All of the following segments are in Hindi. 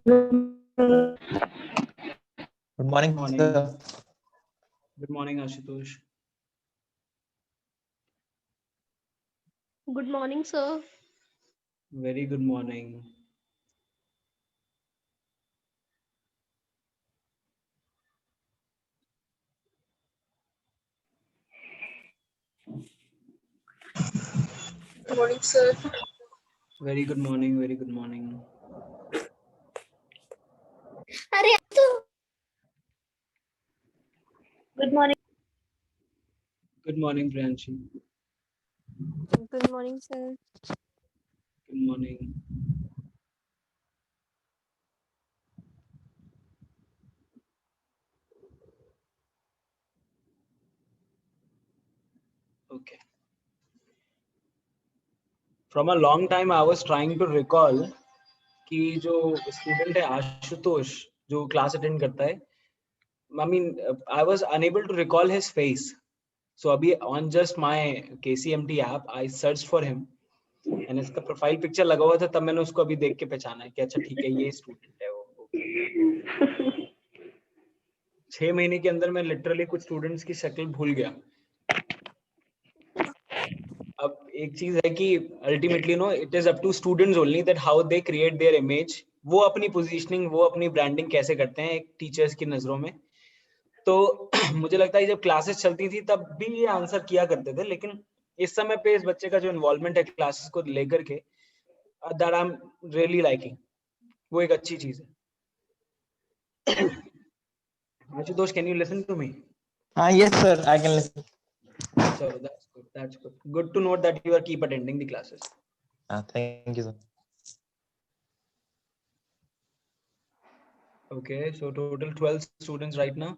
Good morning, sir. Good morning, Ashutosh. Good morning, sir. Very good morning. Good morning, sir. Very good morning. Very good morning. Good morning. Good morning, Priyanshi. Good morning, sir. Good morning. Okay. From a long time, I was trying to recall कि जो student है आशुतोष जो class attend करता है, I mean, I was unable to recall his face. So अभी on just my KCMT app, I searched for him. And इसका प्रोफाइल पिक्चर लगा हुआ था, तब मैंने उसको अभी देख के पहचाना है कि अच्छा ठीक है ये स्टूडेंट है वो। 6 महीने के अंदर मैं लिटरली कुछ स्टूडेंट्स की शक्ल भूल गया। अब एक चीज है कि ultimately no it is up to students only that how they create their image, वो अपनी पोजीशनिंग, वो अपनी ब्रांडिंग कैसे करते हैं एक टीचर्स की नजरों में। तो मुझे लगता है जब क्लासेस चलती थी तब भी ये आंसर किया करते थे, लेकिन इस समय पे इस बच्चे का जो इन्वॉल्वमेंट है क्लासेस को लेकर के, that I am really liking, वो एक अच्छी चीज है। Ashutosh, can you listen to me? Yes, sir. I can listen. So that's good. That's good. Good to note that you are keep attending the classes. Thank you, sir. Okay, so total 12 students right now.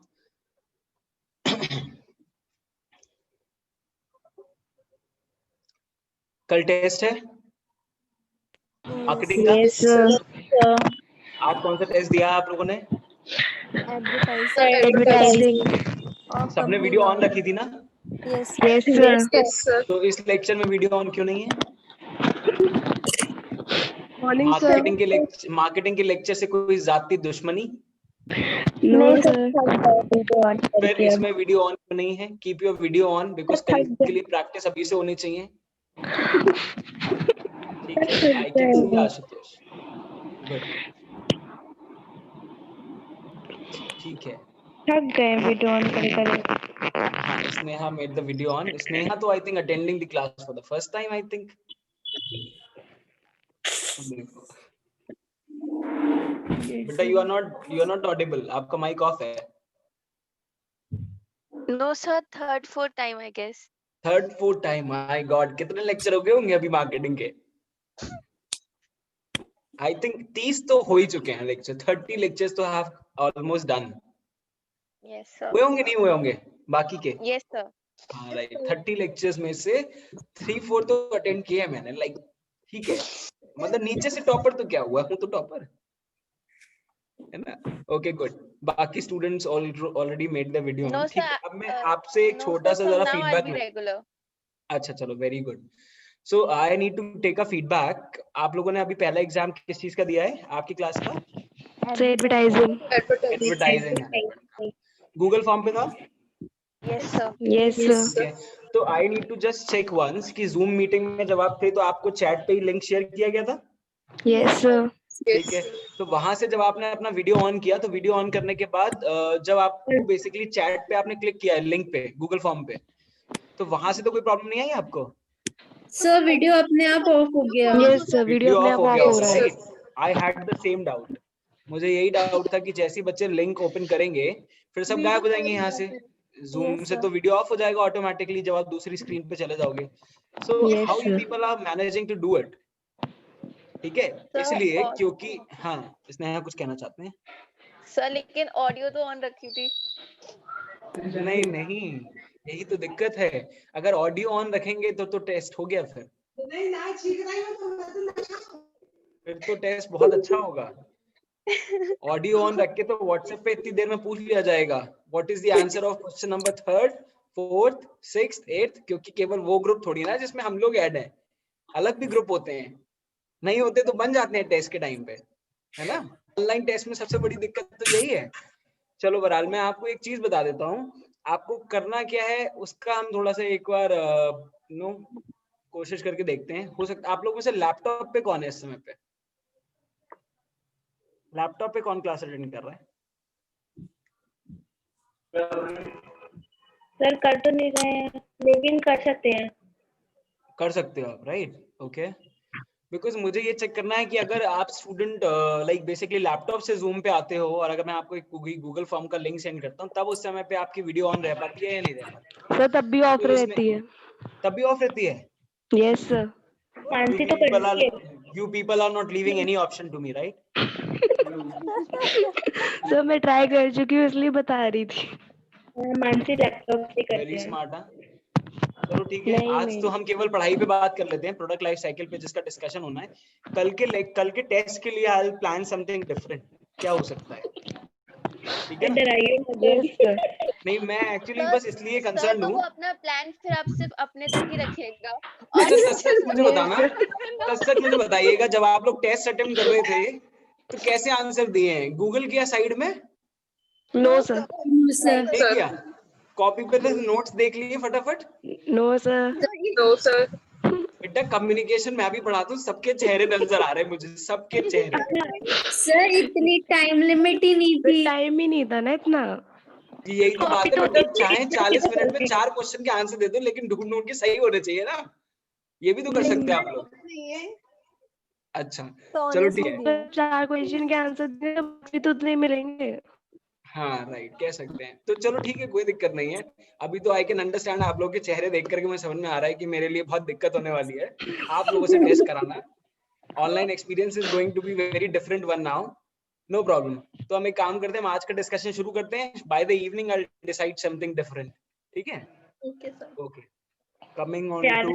कल टेस्ट है मार्केटिंग का? Yes, sir. आज कौन सा टेस्ट दिया आप लोगों ने? Advertising. सबने वीडियो ऑन रखी थी ना? Yes. Yes, sir. Yes, sir. तो इस लेक्चर में वीडियो ऑन क्यों नहीं है? Morning, sir. मार्केटिंग के लेक्चर से कोई जाती दुश्मनी? No, sir. फिर इसमें वीडियो ऑन क्यों नहीं है? Keep your video on because कल के लिए प्रैक्टिस अभी से होनी चाहिए। ठीक है, I can see Ashutosh. Good, ठीक है। थक गए वीडियो ऑन कर। हाँ, Sneha made the video on. Sneha तो I think attending the class for the first time, I think. बेटा यू आर नॉट ऑडिबल, आपका माइक ऑफ है। No, sir. Third, fourth time, I guess. Third fourth time, my God, कितने लेक्चर हो गए होंगे अभी मार्केटिंग के? आई थिंक 30 तो हो ही चुके हैं लेक्चर। 30 लेक्चर्स तो have almost done. Yes, sir. हुए होंगे नहीं हुए होंगे बाकी के? Yes, sir. हाँ राइट, 30 लेक्चर्स में से 3-4 तो अटेंड किए हैं मैंने। लाइक ठीक है, मतलब नीचे से टॉपर तो क्या हुआ, हूँ तो टॉपर है ना। ओके गुड, बाकी students already made the video. No, ठीक sir. है, अब मैं आपसे एक छोटा सा जरा Now I'll feedback be regular. अच्छा चलो, very good. So I need to take a feedback. आप लोगों ने अभी पहला एग्जाम किस चीज का दिया है आपकी क्लास का? एडवर्टाइजिंग। एडवर्टाइजिंग। गूगल फॉर्म पे था? Yes, sir. Yes, sir. ठीक है, तो I need to just check once कि जूम मीटिंग में जब आप थे तो आपको चैट पे ही लिंक शेयर किया गया था? Yes, sir. ठीक है, तो वहां से जब आपने अपना वीडियो ऑन किया तो वीडियो ऑन करने के बाद जब आपको बेसिकली चैट पे आपने क्लिक किया लिंक पे गूगल फॉर्म पे, तो वहां से तो कोई प्रॉब्लम नहीं आई आपको? सर वीडियो अपने आप ऑफ हो गया। Yes, sir. वीडियो अपने आप ऑफ हो रहा है। I had the same doubt. मुझे यही डाउट था कि जैसे बच्चे लिंक ओपन करेंगे फिर सब गायब हो जाएंगे यहाँ से। जूम से तो वीडियो ऑफ हो जाएगा ऑटोमेटिकली जब आप दूसरी स्क्रीन पे चले जाओगे। So how you people are managing to do it? ठीक है, इसलिए क्योंकि हाँ, स्नेहा कुछ कहना चाहते हैं? सर लेकिन ऑडियो तो ऑन रखी थी। नहीं नहीं, यही तो दिक्कत है। अगर ऑडियो ऑन रखेंगे तो टेस्ट हो गया। फिर तो टेस्ट बहुत अच्छा होगा। ऑडियो ऑन रख के तो व्हाट्सएप पे इतनी देर में पूछ लिया जाएगा what is the answer of question number 3rd 4th 6th 8th, क्योंकि केवल वो ग्रुप थोड़ी ना जिसमें हम लोग ऐड हैं, अलग भी ग्रुप होते हैं। नहीं होते तो बन जाते हैं टेस्ट के टाइम पे, है ना। ऑनलाइन टेस्ट में सबसे बड़ी दिक्कत तो यही है। चलो बहरहाल मैं आपको एक चीज बता देता हूँ, आपको करना क्या है उसका हम थोड़ा सा एक बार कोशिश करके देखते हैं। हो सकता आप लोग में से लैपटॉप पे कौन है इस समय पे? लैपटॉप पे कौन क्लास अटेंड कर रहा है? सर कर तो नहीं रहे हैं लेकिन कर सकते हैं। कर सकते हो आप, राइट? ओके, बिकॉज मुझे ये चेक करना है कि अगर आप स्टूडेंट लाइक बेसिकली लैपटॉप से जूम पे आते हो और अगर मैं आपको एक गूगल फॉर्म का लिंक सेंड करता हूँ, तब उस समय पे आपकी वीडियो ऑन रह पाती है या नहीं रह पाती? सर तब भी ऑफ फिर उसमें रहती है। तब भी ऑफ रहती है? Yes sir. मानसी तो करती है। You people are not leaving any option to me, right? Sir मैं ट्राई कर चुकी हूँ इसलिए बता रही थी। मानसी लैपटॉप से करते वेरी हैं। स्मार्ट। चलो ठीक है, नहीं, आज नहीं। तो हम केवल पढ़ाई पे बात कर लेते हैं, प्रोडक्ट लाइफ साइकिल पे जिसका डिस्कशन होना है। कल के टेस्ट के लिए आई प्लान समथिंग डिफरेंट। क्या हो सकता है? ठीक है ना? डराइए मत। Yes sir. नहीं, मैं एक्चुअली सर, बस इसलिए सर कंसर्न तो हूँ। वो अपना प्लान फिर आप सिर्फ अपने तक ही रखिएगा। अच्छा, सच सच मुझे बताना, और सच मुझे बताइएगा, जब आप लोग टेस्ट अटेम्प्ट कर रहे थे तो कैसे आंसर दिए हैं? गूगल किया साइड में? No sir. सर नहीं किया? कॉपी पे नोट्स देख लिए फटाफट? No sir. No sir. बेटा कम्युनिकेशन मैं भी पढ़ाता हूँ, सबके चेहरे नजर आ रहे हैं मुझे, सबके चेहरे। सर इतनी टाइम लिमिट ही नहीं थी। टाइम ही नहीं था ना इतना। यही तो बात है बेटा, चाहे 40 मिनट में 4 क्वेश्चन के आंसर दे दो, लेकिन ढूंढ ढूंढ के सही होने चाहिए ना। ये भी तो कर सकते हैं आप लोग। अच्छा चलो ठीक है। 4 क्वेश्चन के आंसर भी तो उतने मिलेंगे। हाँ राइट, कह सकते हैं। तो चलो ठीक है, कोई दिक्कत नहीं है। अभी तो आई कैन अंडरस्टैंड, आप लोगों के चेहरे देख करके मुझे समझ में आ रहा है कि मेरे लिए बहुत दिक्कत होने वाली है आप लोगों से टेस्ट कराना। Online experience is going to be very different one now. No problem. तो हम एक काम करते हैं, हम आज का डिस्कशन शुरू करते हैं। By the evening I will decide something different. ठीक है? Okay sir. Okay, coming on प्यार to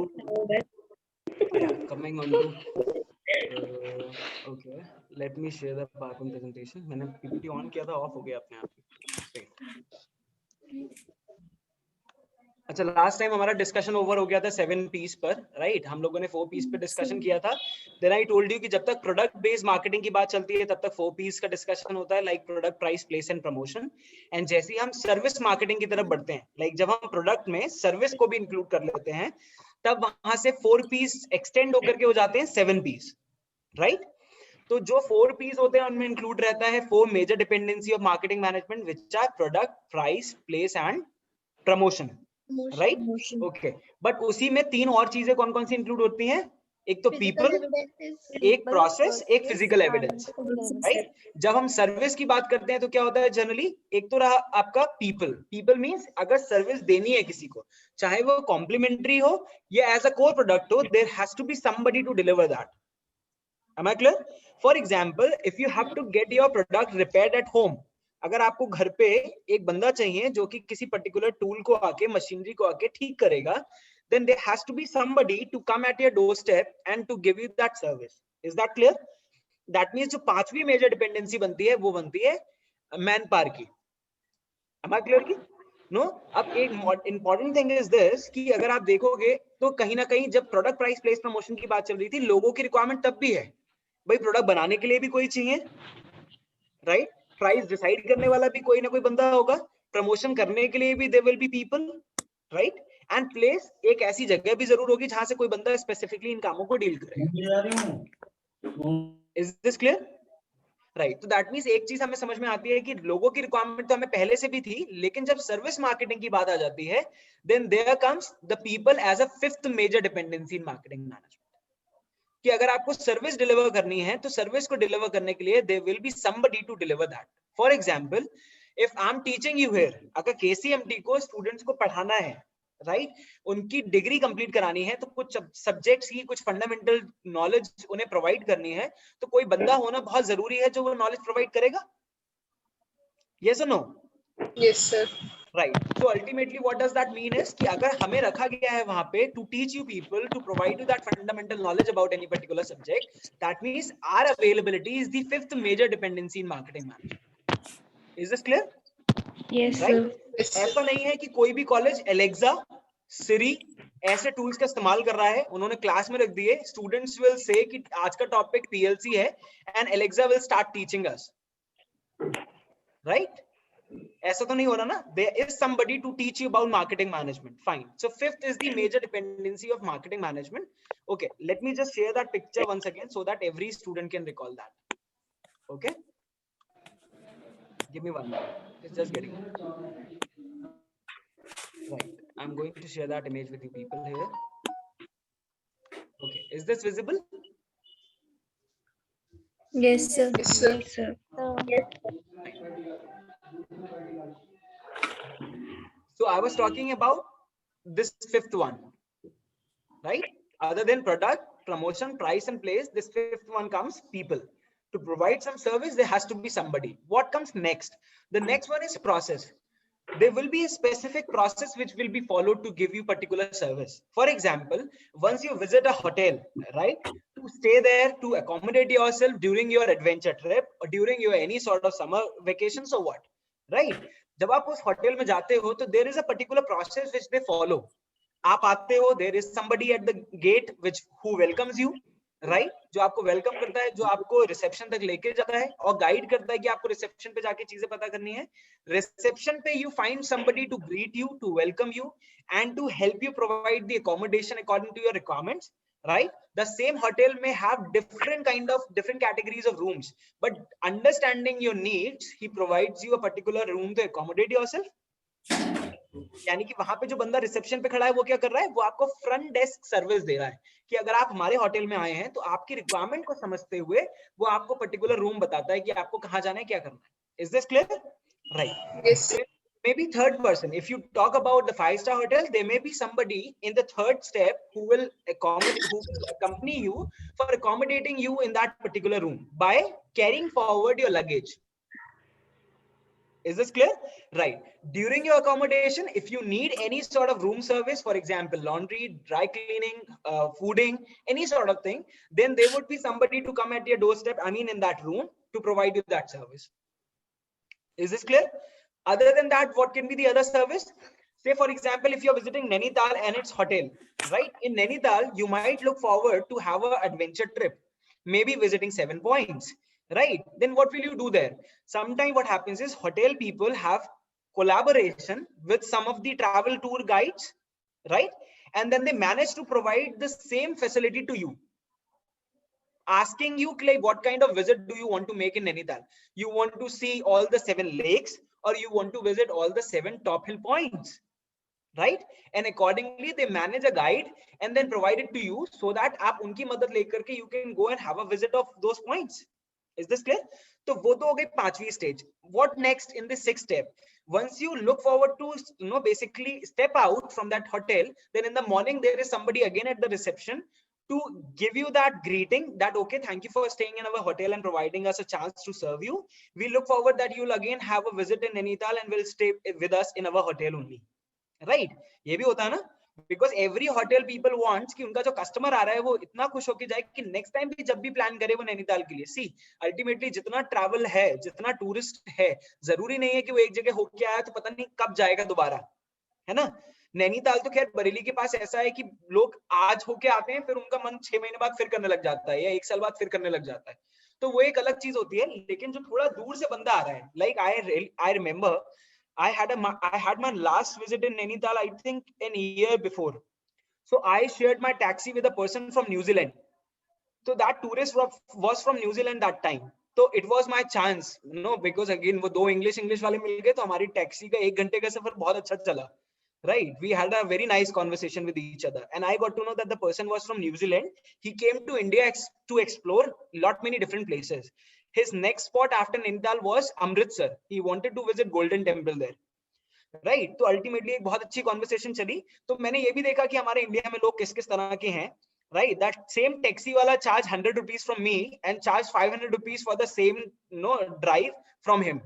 okay, let me share the PowerPoint presentation. मैंने PPT ऑन किया था, ऑफ हो गया अपने आप ही। अच्छा, लास्ट टाइम हमारा डिस्कशन ओवर हो गया था 7 P's पर, राइट? हम लोगों ने 4 P's पे डिस्कशन किया था। देन आई टोल्ड यू कि जब तक प्रोडक्ट बेस्ड मार्केटिंग की बात चलती है तब तक 4 P's का डिस्कशन होता है, like product, price, place and promotion. And जैसे ही हम सर्विस मार्केटिंग की तरफ बढ़ते हैं, लाइक जब हम प्रोडक्ट में सर्विस को भी इंक्लूड कर लेते हैं, तब वहां से 4 P's एक्सटेंड होकर के हो जाते हैं 7 P's, राइट? तो जो 4 P's होते हैं उनमें इंक्लूड रहता है 4 major dependency of marketing management, which are product, price, place and promotion, right? Okay, but उसी में 3 और चीजें कौन कौन सी इंक्लूड होती हैं? एक तो पीपल, एक प्रोसेस, एक फिजिकल एविडेंस, राइट? जब हम सर्विस की बात करते हैं तो क्या होता है जनरली? एक तो रहा आपका पीपल। पीपल मींस अगर सर्विस देनी है किसी को, चाहे वो कॉम्प्लीमेंट्री हो या एज अ कोर प्रोडक्ट हो, there has to be somebody to deliver that. Am I clear? For example, if you have to get your product repaired at home, अगर आपको घर पे एक बंदा चाहिए जो कि किसी पर्टिकुलर टूल को आके, मशीनरी को आके ठीक करेगा, then there has to be somebody to come at your doorstep and to give you that service. Is that clear? That means जो 5वीं मेजर डिपेंडेंसी बनती है वो बनती है मैन पावर की। Am I clear की? नो अब एक इंपॉर्टेंट थिंग इज दिस कि अगर आप देखोगे तो कहीं ना कहीं जब प्रोडक्ट, प्राइस, प्लेस, प्रमोशन की बात चल रही थी, लोगों की रिक्वायरमेंट तब भी है भाई, प्रोडक्ट बनाने के लिए भी कोई चाहिए, राइट? प्राइस डिसाइड करने वाला भी कोई ना कोई बंदा होगा, प्रमोशन करने के लिए भी there will be people, right? And place, एक ऐसी जगह भी जरूर होगी जहां से कोई बंदा स्पेसिफिकली इन कामों को डील करेगा। Is this clear? राइट, तो दैट मींस एक चीज हमें समझ में आती है कि लोगों की रिक्वायरमेंट तो हमें पहले से भी थी, लेकिन जब सर्विस मार्केटिंग की बात आ जाती है, then there comes the people as a 5th major dependency in marketing management. कि अगर आपको सर्विस डिलीवर करनी है तो सर्विस को डिलीवर करने के लिए there will be somebody to deliver that. For example, if I am teaching you here, अगर केसीएमटी को स्टूडेंट्स को पढ़ाना है, राइट, उनकी डिग्री कंप्लीट करानी है, तो कुछ सब्जेक्ट्स की कुछ फंडामेंटल नॉलेज उन्हें प्रोवाइड करनी है, तो कोई बंदा होना बहुत जरूरी है जो वो नॉलेज प्रोवाइड करेगा। यस और no? Yes sir. Right, so ultimately what does that mean is कि अगर हमें रखा गया है वहां पे to teach you people, to provide you that fundamental knowledge about any particular subject, that means our availability is the 5th major dependency in marketing management. Is this clear? Yes right? ऐसा नहीं है कि कोई भी कॉलेज एलेक्सा, सिरी ऐसे टूल्स का इस्तेमाल कर रहा है, उन्होंने क्लास में रख दिए, स्टूडेंट्स विल से कि आज का टॉपिक पीएलसी है and Alexa will start teaching us, right? ऐसा तो नहीं हो रहा ना? There is somebody to teach you about marketing management. Fine. So fifth is the major dependency of marketing management. Okay, let me just share that picture once again so that every student can recall that. Okay, give me 1 minute. It's just getting it. Right, I'm going to share that image with you people here. Okay, is this visible? Yes, sir. Yes, sir. Yes, sir. So I was talking about this fifth one, right? Other than product, promotion, price and place, this fifth one comes people. To provide some service, there has to be somebody. What comes next? The next one is process. There will be a specific process which will be followed to give you particular service. For example, once you visit a hotel, right, to stay there, to accommodate yourself during your adventure trip or during your any sort of summer vacations or what, right? जब आप उस होटल में जाते हो तो there is a particular process which they follow. आप आते हो, there is somebody at the gate which who welcomes you, right जो आपको वेलकम करता है, जो आपको रिसेप्शन तक लेके जाता है और गाइड करता है कि आपको रिसेप्शन पे जाके चीजें पता करनी है. रिसेप्शन पे you find somebody to greet you, to welcome you and to help you provide the accommodation according to your requirements, right? The same hotel may have different categories of rooms, but understanding your needs, he provides you a particular room to accommodate yourself. यानी कि वहां पे जो बंदा रिसेप्शन पे खड़ा है वो क्या कर रहा है, वो आपको फ्रंट डेस्क सर्विस दे रहा है कि अगर आप हमारे होटल में आए हैं तो आपकी रिक्वायरमेंट को समझते हुए वो आपको पर्टिकुलर रूम बताता है कि आपको कहाँ जाना है, क्या करना है. Is this clear? Right. Yes, sir. Maybe third person. If you talk about the 5-star hotel, there may be somebody in the third step who will accompany you for accommodating you in that particular room by carrying forward your luggage. Is this clear? Right. During your accommodation, if you need any sort of room service, for example, laundry, dry cleaning, fooding, any sort of thing, then there would be somebody to come at your doorstep, I mean in that room, to provide you that service. Is this clear? Other than that, what can be the other service? Say, for example, if you're visiting Nainital and its hotel, right? In Nainital, you might look forward to have an adventure trip, maybe visiting 7 points, right? Then what will you do there? Sometimes what happens is hotel people have collaboration with some of the travel tour guides, right? And then they manage to provide the same facility to you, asking you like what kind of visit do you want to make in Nainital? You want to see all the 7 lakes or you want to visit all the 7 top hill points, right? And accordingly they manage a guide and then provide it to you so that aap unki madad lekar ke you can go and have a visit of those points. Is this clear? So wo to ho gayi 5वीं stage. What next in the 6th step? Once you look forward to, you know, basically step out from that hotel, then in the morning there is somebody again at the reception to give you that greeting that, okay, thank you for staying in our hotel and providing us a chance to serve you. We look forward that you'll again have a visit in Nainital and will stay with us in our hotel only. Right? ये भी होता है ना? Because every hotel people wants कि उनका जो customer आ रहा है वो इतना खुश होके जाए कि next time भी जब भी plan करे वो नैनीताल के लिए. See, ultimately जितना travel है, जितना tourist है, जरूरी नहीं है कि वो एक जगह होके आया तो पता नहीं कब जाएगा दोबारा, है ना? नैनीताल तो खैर बरेली के पास ऐसा है कि लोग आज होके आते हैं फिर उनका मन 6 महीने बाद फिर करने लग जाता है या 1 साल बाद फिर करने लग जाता है, तो वो एक अलग चीज होती है. लेकिन जो थोड़ा दूर से बंदा आ रहा है, like I remember I had my last visit in Nainital, I think a year before. So I shared my taxi with a person from New Zealand. So that tourist was from New Zealand that time. So it was my chance, you know, because again वो दो English वाले मिल गए तो हमारी टैक्सी का 1 घंटे का सफर बहुत अच्छा चला. Right, we had a very nice conversation with each other and I got to know that the person was from New Zealand. He came to India to explore many different places. His next spot after Nainital was Amritsar. He wanted to visit Golden Temple there. Right, तो ultimately एक बहुत अच्छी conversation चली. तो मैंने ये भी देखा कि हमारे इंडिया में लोग किस तरह के हैं. Right, that same taxi wala charge 100 rupees from me and charge 500 rupees for the same, you know, drive from him.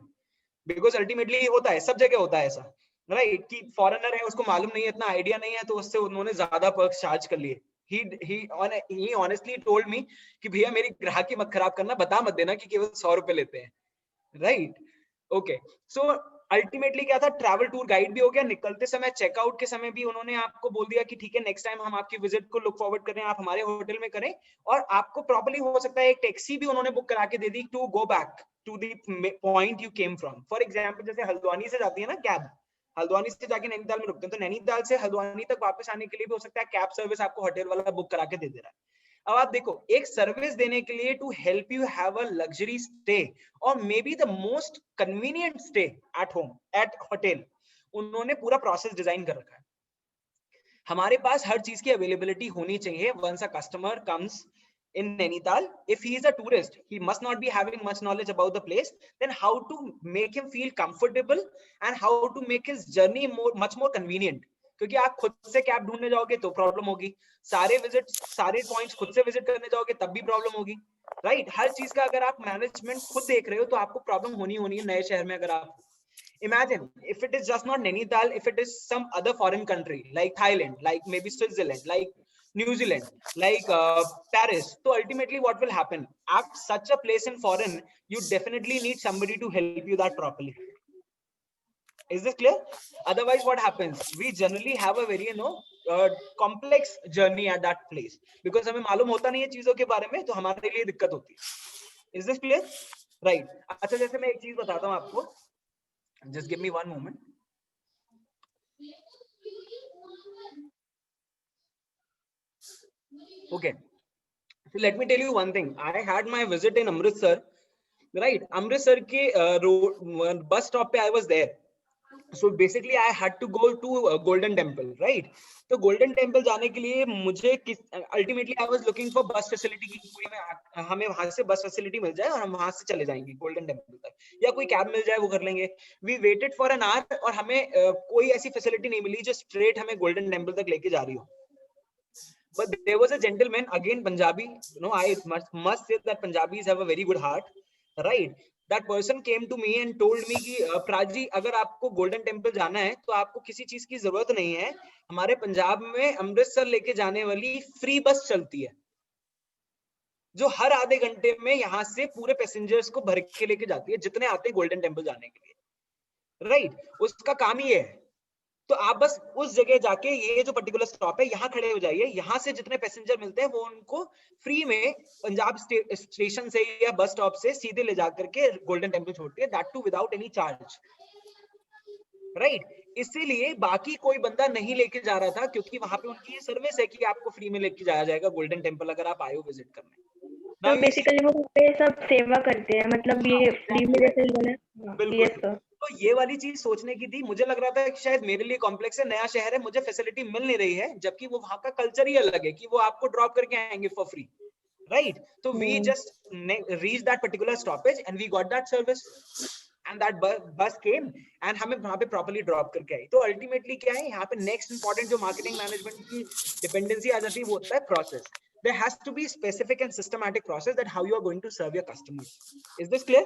Because ultimately होता है, सब जगह होता है ऐसा. राइट कि फॉरेनर है उसको मालूम नहीं है, इतना आइडिया नहीं है, तो उससे उन्होंने ज्यादा पर्क्स चार्ज कर लिए. he honestly told me कि भैया मेरी ग्राहकी मत खराब करना, बता मत देना कि केवल 100 रुपए लेते हैं. राइट ओके सो अल्टीमेटली क्या था, ट्रैवल टूर गाइड भी हो गया, निकलते समय चेकआउट के समय भी उन्होंने आपको बोल दिया कि ठीक है नेक्स्ट टाइम हम आपकी विजिट को लुक फॉरवर्ड करें, आप हमारे होटल में करें, और आपको प्रॉपर्ली हो सकता है एक टैक्सी भी उन्होंने बुक करा के दे दी to go back to the point you came from. For example जैसे हल्द्वानी से जाती है ना कैब, हल्द्वानी से जाके नैनीताल में रुकते हैं, तो नैनीताल से हल्द्वानी तक वापस आने के लिए भी हो सकता है कैब सर्विस आपको होटल वाला बुक करा के दे दे रहा है। अब आप देखो एक सर्विस देने के लिए to help you have a luxury stay और may be the most convenient stay at home at hotel, उन्होंने पूरा प्रोसेस डिजाइन कर रखा है। हमारे पास हर चीज की अवेलेबिलिटी होनी चाहिए। Once a customer comes in Nainital, if he is a tourist, he must not be having much knowledge about the place. Then how to make him feel comfortable and how to make his journey much more convenient? क्योंकि आप खुद से कैब ढूंढने जाओगे तो प्रॉब्लम होगी, सारे पॉइंट्स खुद से विजिट करने जाओगे तब भी प्रॉब्लम होगी, राइट? हर चीज का अगर आप मैनेजमेंट खुद देख रहे हो तो आपको प्रॉब्लम होनी है नए शहर में। अगर आप imagine if it is just not Nainital, if it is some other foreign country like Thailand, like maybe Switzerland, like New Zealand, like Paris, so ultimately what will happen at such a place in foreign, you definitely need somebody to help you that properly. Is this clear? Otherwise what happens, we generally have a very complex journey at that place because हमें मालूम होता नहीं है चीजों के बारे में, तो हमारे लिए दिक्कत होती है। Is this clear? Right. अच्छा जैसे मैं एक चीज बताता हूँ आपको, just give me one moment. Okay, so let me tell you one thing. I had my visit in Amritsar, right? Amritsar ke road bus stop pe I was there. So basically I had to go to Golden Temple, right? तो गोल्डन टेम्पल जाने के लिए मुझे ultimately I was looking for बस फैसिलिटी की कोई हमें वहां से बस फैसिलिटी मिल जाए और हम वहां से चले जाएंगे गोल्डन टेम्पल तक, या कोई कैब मिल जाए वो कर लेंगे। We waited for an hour और हमें कोई ऐसी फैसिलिटी नहीं मिली जो स्ट्रेट हमें गोल्डन टेम्पल तक लेके जा रही हो। But there was a gentleman, again Punjabi, I must say that Punjabis have a very good heart, right? That person came to me and told me कि प्राजी अगर आपको गोल्डन टेम्पल जाना है तो आपको किसी चीज की जरूरत नहीं है, हमारे पंजाब में अमृतसर लेके जाने वाली फ्री बस चलती है जो हर आधे घंटे में यहाँ से पूरे पैसेंजर्स को भर के लेके जाती है जितने आते हैं गोल्डन टेम्पल जाने के लिए, राइट? उसका काम ही है। तो आप बस उस जगह जाके ये जो पर्टिकुलर स्टॉप है यहाँ खड़े हो जाइए, यहाँ से जितने पैसेंजर मिलते हैं वो उनको फ्री में पंजाब स्टेशन से या बस स्टॉप से सीधे ले जाकर के गोल्डन टेम्पल छोड़ते हैं, that too without any charge, right? इसीलिए बाकी कोई बंदा नहीं लेके जा रहा था क्योंकि वहां पे उनकी ये सर्विस है कि आपको फ्री में लेके जाया जाएगा गोल्डन टेम्पल अगर आप आए हो विजिट करने। तो बेसिकली वो वहाँ पे सब सेवा करते हैं, मतलब ये फ्री में जैसे बोला। बिल्कुल। तो ये वाली चीज सोचने की थी। मुझे लग रहा था कि शायद मेरे लिए कॉम्प्लेक्स है, नया शहर है, मुझे फैसिलिटी मिल नहीं रही है, जबकि वो वहां का कल्चर ही अलग है कि वो आपको ड्रॉप करके आएंगे फॉर फ्री, राइट? तो we just reach that particular stoppage and we got that service and that bus came and हमें वहां पे प्रॉपर्ली ड्रॉप करके आई। तो अल्टीमेटली क्या है यहाँ पे नेक्स्ट इंपॉर्टेंट जो मार्केटिंग मैनेजमेंट की डिपेंडेंसी आ जाती है वो होता है process. There has to be specific and systematic process that how you are going to serve your customers. Is this clear?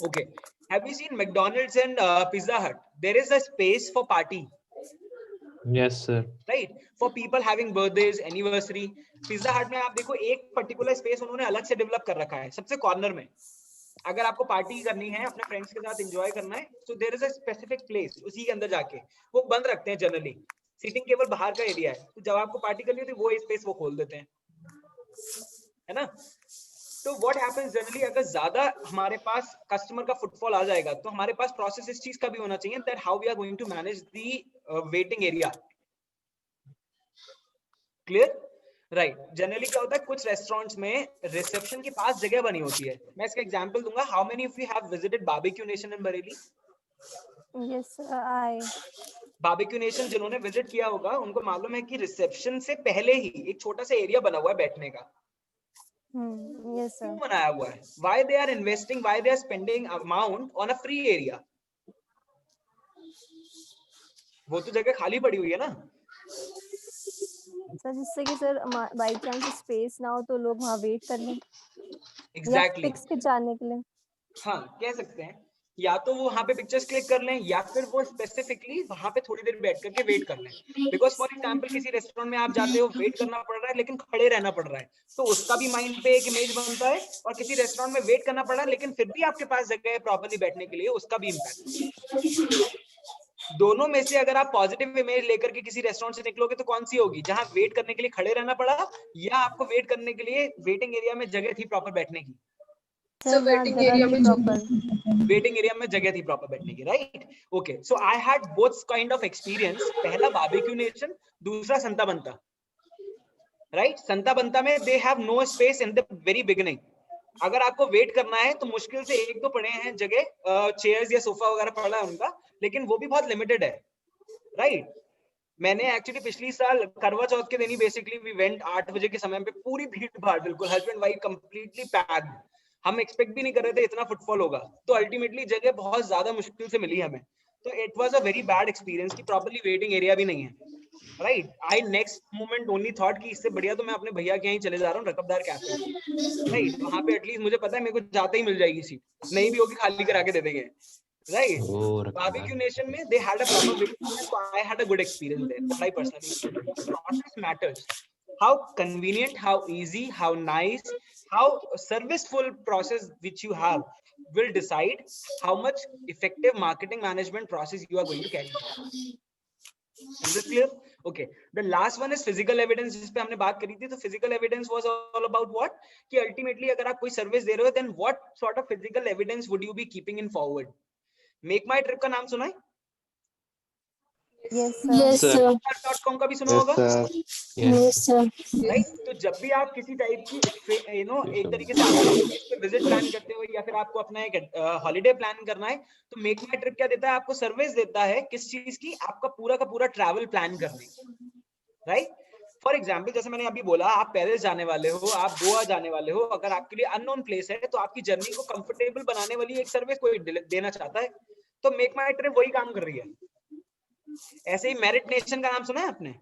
Okay. Have you seen McDonald's and Pizza Hut? There is a space for party. Yes, sir. Right? For people having birthdays, anniversary. Pizza Hut में आप देखो एक particular space उन्होंने अलग से डेवलप कर रखा है सबसे कॉर्नर में। अगर आपको पार्टी करनी है, अपने फ्रेंड्स के साथ एंजॉय करना है, so there is a specific place, उसी के अंदर जाके वो बंद रखते हैं जनरली, सीटिंग केवल बाहर का एरिया है, तो जब आपको पार्टी करनी होती है वो स्पेस वो खोल देते हैं, है ना? तो व्हाट हैपेंस जनरली अगर ज्यादा हमारे पास कस्टमर का फुटफॉल आ जाएगा तो हमारे पास प्रोसेस इस चीज का भी होना चाहिए that how we are going to manage the waiting area. Clear? Right. Generally क्या होता है कुछ रेस्टोरेंट्स में रिसेप्शन के पास जगह बनी होती है। मैं इसका एग्जांपल दूंगा। How many of you have visited Barbeque nation in Bareilly? Yes, I. Barbeque Nation जिन्होंने विजिट किया होगा उनको मालूम है कि रिसेप्शन से पहले ही एक छोटा सा एरिया बना हुआ है बैठने का। Yes, sir. क्यों बनाया हुआ है? Why they are investing, why they are spending amount on a free area? वो तो जगह खाली पड़ी हुई है ना। सर जिससे कि सर बाई चांस स्पेस ना हो तो लोग वहाँ वेट कर लें। एग्जैक्टली पिक्स खिंचाने के लिए। हाँ कह सकते हैं। या तो वो वहां पे पिक्चर्स क्लिक कर लें या फिर वो स्पेसिफिकली वहां पे थोड़ी देर बैठ करके वेट कर लें। बिकॉज फॉर एग्जांपल किसी रेस्टोरेंट में आप जाते हो, वेट करना पड़ रहा है लेकिन खड़े रहना पड़ रहा है, तो उसका भी माइंड पे एक इमेज बनता है, और किसी रेस्टोरेंट में वेट करना पड़ रहा है लेकिन फिर भी आपके पास जगह है प्रॉपर्ली बैठने के लिए, उसका भी इम्पैक्ट। दोनों में से अगर आप पॉजिटिव इमेज लेकर के किसी रेस्टोरेंट से निकलोगे तो कौन सी होगी, जहां वेट करने के लिए खड़े रहना पड़ा या आपको वेट करने के लिए वेटिंग एरिया में जगह थी प्रॉपर बैठने की? सर वेटिंग एरिया में वेटिंग एरिया में जगह थी प्रॉपर बैठने की, right? Okay, so I had both kind of experience. पहला बारबेक्यू नेशन, दूसरा संता बनता, राइट? संता बनता में they have no space in the very beginning. अगर आपको वेट करना है तो मुश्किल से एक दो पड़े हैं जगह, चेयर्स या सोफा वगैरह पड़ा है उनका, लेकिन वो भी बहुत लिमिटेड है, राइट? मैंने एक्चुअली पिछली साल करवा चौथ के दिन ही बेसिकली वी वेंट 8 बजे के समय पे, पूरी भीड़ भाड़, बिल्कुल हस्बैंड वाइफ कंप्लीटली पैक्ड। हम एक्सपेक्ट भी नहीं कर रहे थे इतना फुटफॉल होगा, तो अल्टीमेटली जगह बहुत ज्यादा मुश्किल से मिली हमें। तो it was a very bad experience कि प्रॉपर्ली वेटिंग एरिया भी नहीं है, राइट? आई नेक्स्ट मोमेंट ओनली थॉट कि इससे बढ़िया तो मैं अपने भैया के यहीं चले जा रहा हूँ, रकबदार कैफे, राइट? वहां पे एटलीस्ट मुझे पता है मेरे को जाते ही मिल जाएगी सीट, नहीं भी होगी खाली करा के दे देंगे, right? Barbecue Nation में they had a proper waiting time, so I had a good experience there. That I personally feel. The process matters. How convenient, how easy, how nice, how serviceful process which you have will decide how much effective marketing management process you are going to carry out. Is this clear? Okay. The last one is physical evidence, जिस पे हमने बात करी थी। तो physical evidence was all about what? कि ultimately अगर आप कोई सर्विस दे रहे हो, then what sort of physical evidence would you be keeping in forward? Make my trip का नाम सुना है? Yes, sir. .com का भी सुना होगा, राइट? तो जब भी आप किसी टाइप की एक तरीके से आप विजिट प्लान करते हो या फिर आपको अपना एक हॉलिडे प्लान करना है, तो मेक माई ट्रिप क्या देता है आपको? सर्विस देता है किस चीज की? आपका पूरा का पूरा ट्रैवल प्लान करने की, राइट? फॉर एग्जाम्पल जैसे मैंने अभी बोला, आप पेरिस जाने वाले हो, आप गोवा जाने वाले हो, अगर आपके लिए अननोन प्लेस है तो आपकी जर्नी को कंफर्टेबल बनाने वाली एक सर्विस कोई देना चाहता है, तो मेक माई ट्रिप वही काम कर रही है। ऐसे ही मेरिट नेशन का नाम सुना है आपने?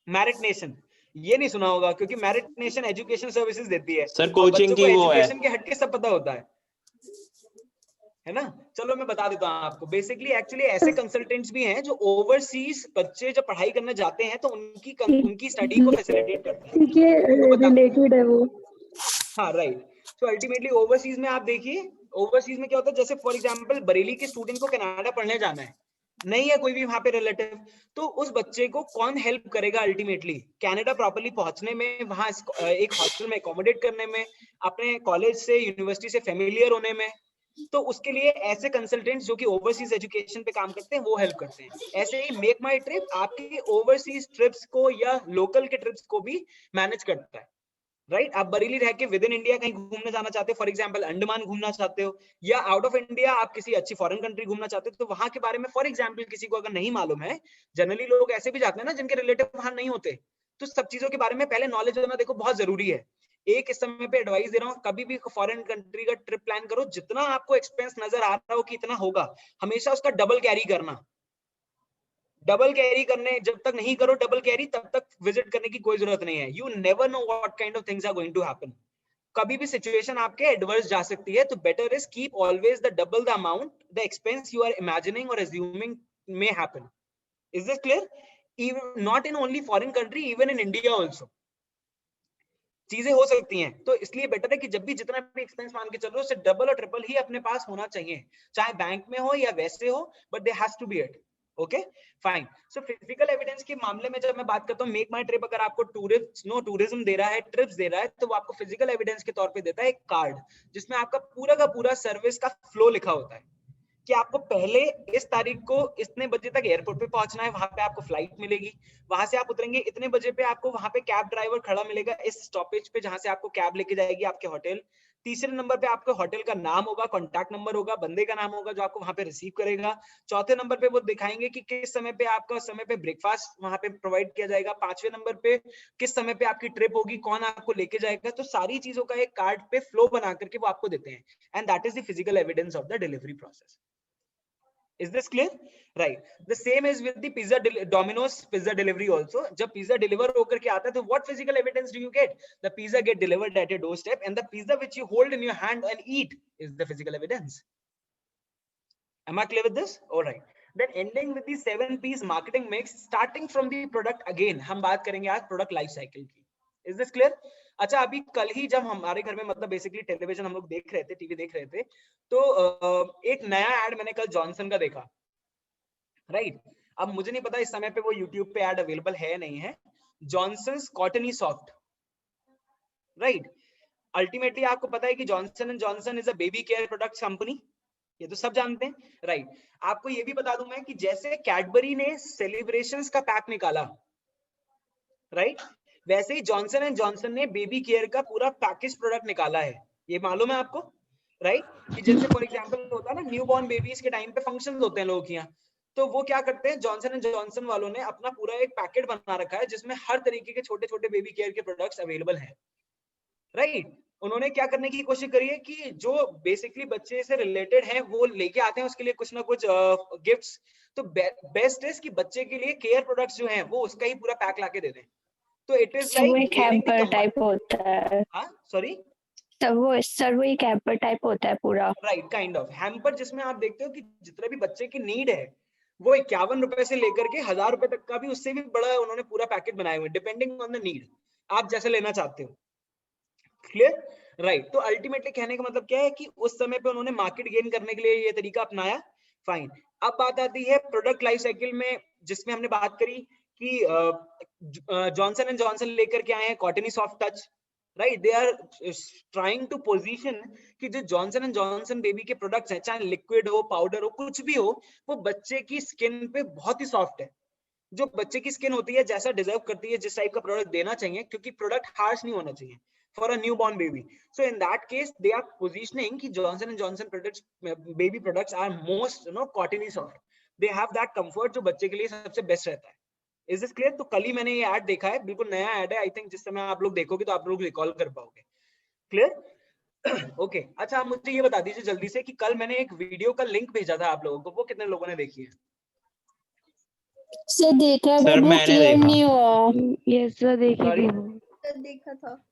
मेरिट नेशन ये नहीं सुना होगा क्योंकि मेरिट नेशन एजुकेशन सर्विसेज देती है सर, कोचिंग की वो है, एजुकेशन के हटके सब पता होता है ना? चलो मैं बता देता हूँ आपको। बेसिकली एक्चुअली ऐसे कंसल्टेंट्स भी हैं जो ओवरसीज बच्चे जब पढ़ाई करने जाते हैं तो उनकी स्टडी को फैसिलिटेट करते हैं, ठीक है, रिलेटेड है वो। हाँ, राइट। तो अल्टीमेटली ओवरसीज में आप देखिए, ओवरसीज में क्या होता है, जैसे फॉर एग्जांपल बरेली के स्टूडेंट को कनाडा पढ़ने जाना है, नहीं है कोई भी वहां पे रिलेटिव, तो उस बच्चे को कौन हेल्प करेगा अल्टीमेटली कनाडा प्रॉपर्ली पहुंचने में, वहां एक हॉस्टल में अकोमोडेट करने में, अपने कॉलेज से यूनिवर्सिटी से फेमिलियर होने में? तो उसके लिए ऐसे कंसल्टेंट्स जो कि ओवरसीज एजुकेशन पे काम करते हैं वो हेल्प करते हैं। ऐसे ही मेक माई ट्रिप आपकी ओवरसीज ट्रिप्स को या लोकल के ट्रिप्स को भी मैनेज करता है, राइट? आप बरेली रह के विद इन इंडिया कहीं घूमने जाना चाहते हो, फॉर एग्जांपल अंडमान घूमना चाहते हो, या आउट ऑफ इंडिया आप किसी अच्छी फॉरेन कंट्री घूमना चाहते हो, तो वहां के बारे में फॉर एग्जांपल किसी को अगर नहीं मालूम है, जनरली लोग ऐसे भी जाते हैं ना जिनके रिलेटिव वहां नहीं होते, तो सब चीजों के बारे में पहले नॉलेज होना देखो बहुत जरूरी है। एक इस समय पे एडवाइस दे रहा हूँ, कभी भी फॉरेन कंट्री का ट्रिप प्लान करो, जितना आपको एक्सपेंस नजर आ रहा हो कि इतना होगा, हमेशा उसका डबल कैरी करना। डबल कैरी करने जब तक नहीं करो डबल कैरी, तब तक विजिट करने की कोई जरूरत नहीं है। You never know what kind of things are going to happen. कभी भी सिचुएशन आपके एडवर्स जा सकती है, तो better is keep always the double the amount the expense you are imagining और assuming may happen. Is this clear? even not in only foreign country, even in India also चीजें हो सकती हैं। तो इसलिए बेटर है कि जब भी जितना भी एक्सपेंस मान के चल रहे हो, उससे डबल और ट्रिपल ही अपने पास होना चाहिए, चाहे बैंक में हो या वैसे हो, but they has to be it. Okay, fine. So physical evidence के मामले में जब मैं बात करता हूँ, मेक माई ट्रिप अगर आपको टूरिज्म दे रहा है, ट्रिप्स दे रहा है, तो वो आपको फिजिकल एविडेंस के तौर पे देता है एक कार्ड, जिसमें आपका पूरा का पूरा सर्विस का फ्लो लिखा होता है कि आपको पहले इस तारीख को इतने बजे तक एयरपोर्ट पे पहुंचना है, वहां पे आपको फ्लाइट मिलेगी, वहां से आप उतरेंगे इतने बजे पे, आपको वहां पे कैब ड्राइवर खड़ा मिलेगा इस स्टॉपेज पे जहां से आपको कैब लेके जाएगी आपके होटल। तीसरे नंबर पे आपके होटल का नाम होगा, कॉन्टैक्ट नंबर होगा, बंदे का नाम होगा जो आपको वहां पे रिसीव करेगा। चौथे नंबर पे वो दिखाएंगे कि किस समय पे आपका समय पे ब्रेकफास्ट वहां पे प्रोवाइड किया जाएगा। पांचवें नंबर पे किस समय पे आपकी ट्रिप होगी, कौन आपको लेके जाएगा। तो सारी चीजों का एक कार्ड पे फ्लो बना करके वो आपको देते हैं, and that is the physical evidence of the delivery process. Is this clear? Right. The same is with the Domino's pizza delivery also. जब pizza deliver होकर के आता है तो what physical evidence do you get? The pizza get delivered at your doorstep and the pizza which you hold in your hand and eat is the physical evidence. Am I clear with this? All right. Then ending with the 7 piece marketing mix, starting from the product again. हम बात करेंगे आज product life cycle की. Is this clear? अच्छा, अभी कल ही जब हमारे घर में मतलब बेसिकली टेलीविजन हम लोग देख रहे थे, टीवी देख रहे थे, तो एक नया एड मैंने कल जॉनसन का देखा, राइट? अब मुझे नहीं पता इस समय पे वो यूट्यूब पे एड अवेलेबल है नहीं है, Johnson's cottony soft, right? Ultimately आपको पता है कि Johnson and Johnson is a baby care products company, ये तो सब जानते हैं, राइट? आपको ये भी बता दूं मैं कि जैसे कैडबरी ने सेलिब्रेशंस का पैक निकाला, राइट, वैसे ही जॉनसन एंड जॉनसन ने बेबी केयर का पूरा पैकेज प्रोडक्ट निकाला है, ये मालूम है आपको, राइट? कि जैसे फॉर एग्जांपल होता है ना, न्यू बॉर्न बेबीज के टाइम पे फंक्शंस होते हैं लोगों के यहाँ, तो वो क्या करते हैं, जॉनसन एंड जॉनसन वालों ने अपना पूरा एक पैकेट बना रखा है जिसमें हर तरीके के छोटे छोटे बेबी केयर के प्रोडक्ट्स अवेलेबल हैं, राइट? उन्होंने क्या करने की कोशिश करी है कि जो बेसिकली बच्चे से रिलेटेड है वो लेके आते हैं उसके लिए कुछ ना कुछ गिफ्ट्स, तो बेस्ट है कि बच्चे के लिए केयर प्रोडक्ट्स जो हैं वो उसका ही पूरा पैक लाके दे दें, तो it is like camper type होता है। हाँ सॉरी सर वो कैंपर टाइप होता है पूरा, राइट, काइंड ऑफ हैम्पर, जिसमें आप देखते हो कि जितना भी बच्चे की नीड है वो 51 रुपए से लेकर के 1000 रुपए तक का भी उससे भी बड़ा उन्होंने पूरा पैकेट बनाए हुए, डिपेंडिंग ऑन द नीड, आप जैसे लेना चाहते हो, क्लियर, राइट? तो अल्टीमेटली कहने का मतलब क्या है कि उस समय पे उन्होंने मार्केट गेन करने के लिए ये तरीका अपनाया, फाइन। अब बात आती है प्रोडक्ट लाइफ साइकिल में, जिसमें हमने बात करी कि जॉनसन एंड जॉनसन लेकर के आए हैं cottony soft touch, right? They are trying to position कि जो जॉनसन एंड जॉनसन बेबी के प्रोडक्ट्स हैं, चाहे लिक्विड हो, पाउडर हो, कुछ भी हो, वो बच्चे की स्किन पे बहुत ही सॉफ्ट है, जो बच्चे की स्किन होती है जैसा डिजर्व करती है, जिस टाइप का प्रोडक्ट देना चाहिए, क्योंकि प्रोडक्ट हार्श नहीं होना चाहिए for a newborn baby. So in that case they are positioning ki Johnson and Johnson products, baby products are most cottony soft, they have that comfort जो बच्चे के लिए सबसे बेस्ट रहता है। Is this clear? तो कल ही मैंने ये ऐड देखा है, बिल्कुल नया ऐड है, आई थिंक जिस समय आप लोग देखोगे तो आप लोग रिकॉल कर पाओगे, क्लियर? ओके, अच्छा आप मुझे ये बता दीजिए जल्दी से कि कल मैंने एक वीडियो का लिंक भेजा था आप लोगों को, वो कितने लोगों ने देखी है? सर देखा है, सर बट वो मैंने क्लियर देखा। नहीं हुआ। यस सर, देखी Sorry? थी वो। देखा था।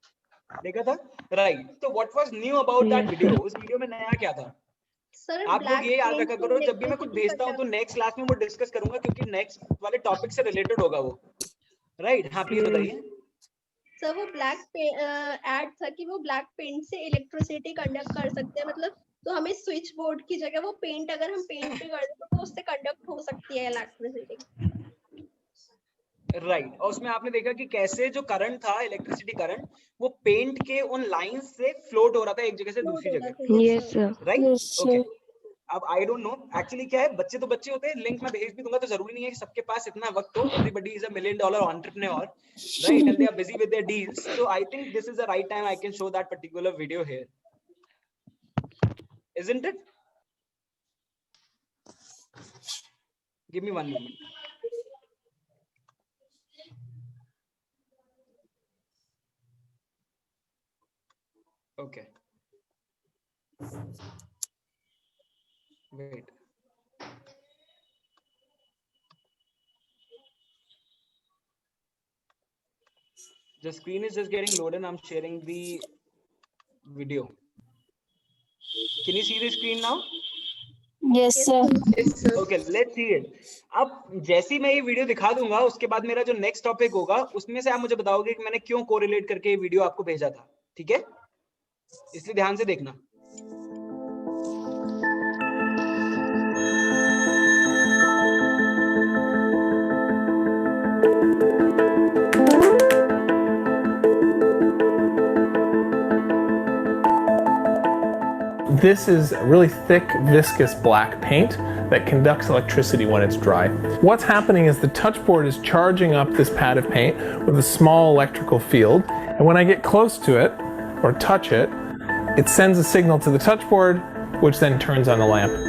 देखा था, राइट? तो what was knew about that Yes, video? sir. उस वीडियो में नया क्या था? सर आप लोग ये याद रखा करो, जब भी मैं कुछ इलेक्ट्रिसिटी भेजता हूँ तो नेक्स्ट क्लास में वो डिस्कस करूंगा, क्योंकि नेक्स्ट वाले टॉपिक से रिलेटेड होगा वो, राइट? हाँ प्लीज बताइए। सर वो ब्लैक ऐड था कि वो ब्लैक पेंट से इलेक्ट्रिसिटी कंडक्ट कर सकते हैं, मतलब तो हमें स्विच बोर्ड की जगह वो पेंट, अगर हम पेंट पे कर दें तो उससे कंडक्ट हो सकती है इलेक्ट्रिसिटी, राइट? और उसमें आपने देखा कि कैसे जो करंट था, इलेक्ट्रिसिटी करंट, वो पेंट के उन लाइंस से फ्लोट हो रहा था एक जगह से दूसरी जगह, यस सर। राइट? ओके, अब आई डोंट नो एक्चुअली क्या है, बच्चे तो बच्चे होते हैं, लिंक मैं भेज भी दूंगा, तो जरूरी नहीं है कि सबके पास इतना वक्त हो, everybody is a $1 million entrepreneur, right? And they are busy with their deals, so I think this is the right time I can show that particular video here, isn't it? Give me one moment. Okay. Wait. The screen is just getting loaded and I'm sharing the video. Can you see the screen now? Yes sir. Okay, let's see it. अब जैसे ही मैं ये वीडियो दिखा दूंगा, उसके बाद मेरा जो नेक्स्ट टॉपिक होगा उसमें से आप मुझे बताओगे कि मैंने क्यों कोरिलेट करके ये वीडियो आपको भेजा था, ठीक है? इसलिए ध्यान से देखना। This is a really thick, viscous black paint that conducts electricity when it's dry. What's happening is the touchboard is charging up this pad of paint with a small electrical field, and when I get close to it or touch it, it sends a signal to the touchboard, which then turns on the lamp.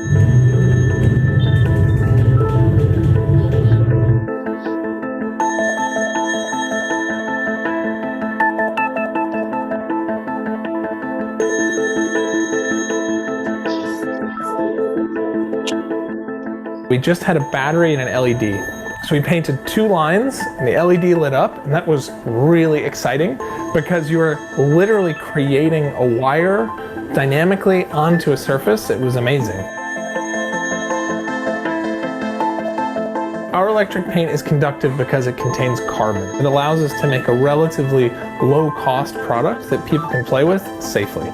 We just had a battery and an LED. So we painted 2 lines and the LED lit up, and that was really exciting because you were literally creating a wire dynamically onto a surface. It was amazing. Our electric paint is conductive because it contains carbon. It allows us to make a relatively low-cost product that people can play with safely.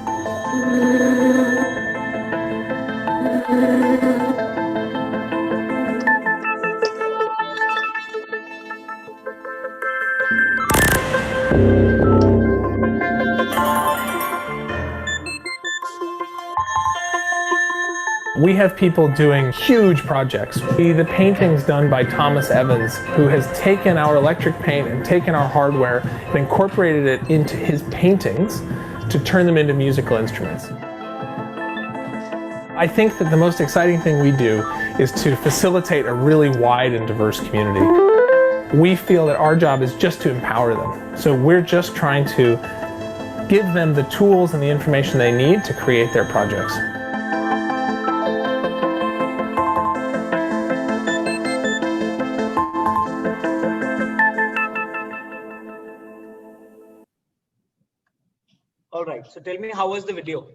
We have people doing huge projects. The paintings done by Thomas Evans, who has taken our electric paint and taken our hardware and incorporated it into his paintings to turn them into musical instruments. I think that the most exciting thing we do is to facilitate a really wide and diverse community. We feel that our job is just to empower them. So we're just trying to give them the tools and the information they need to create their projects. All right, so tell me, how was the video?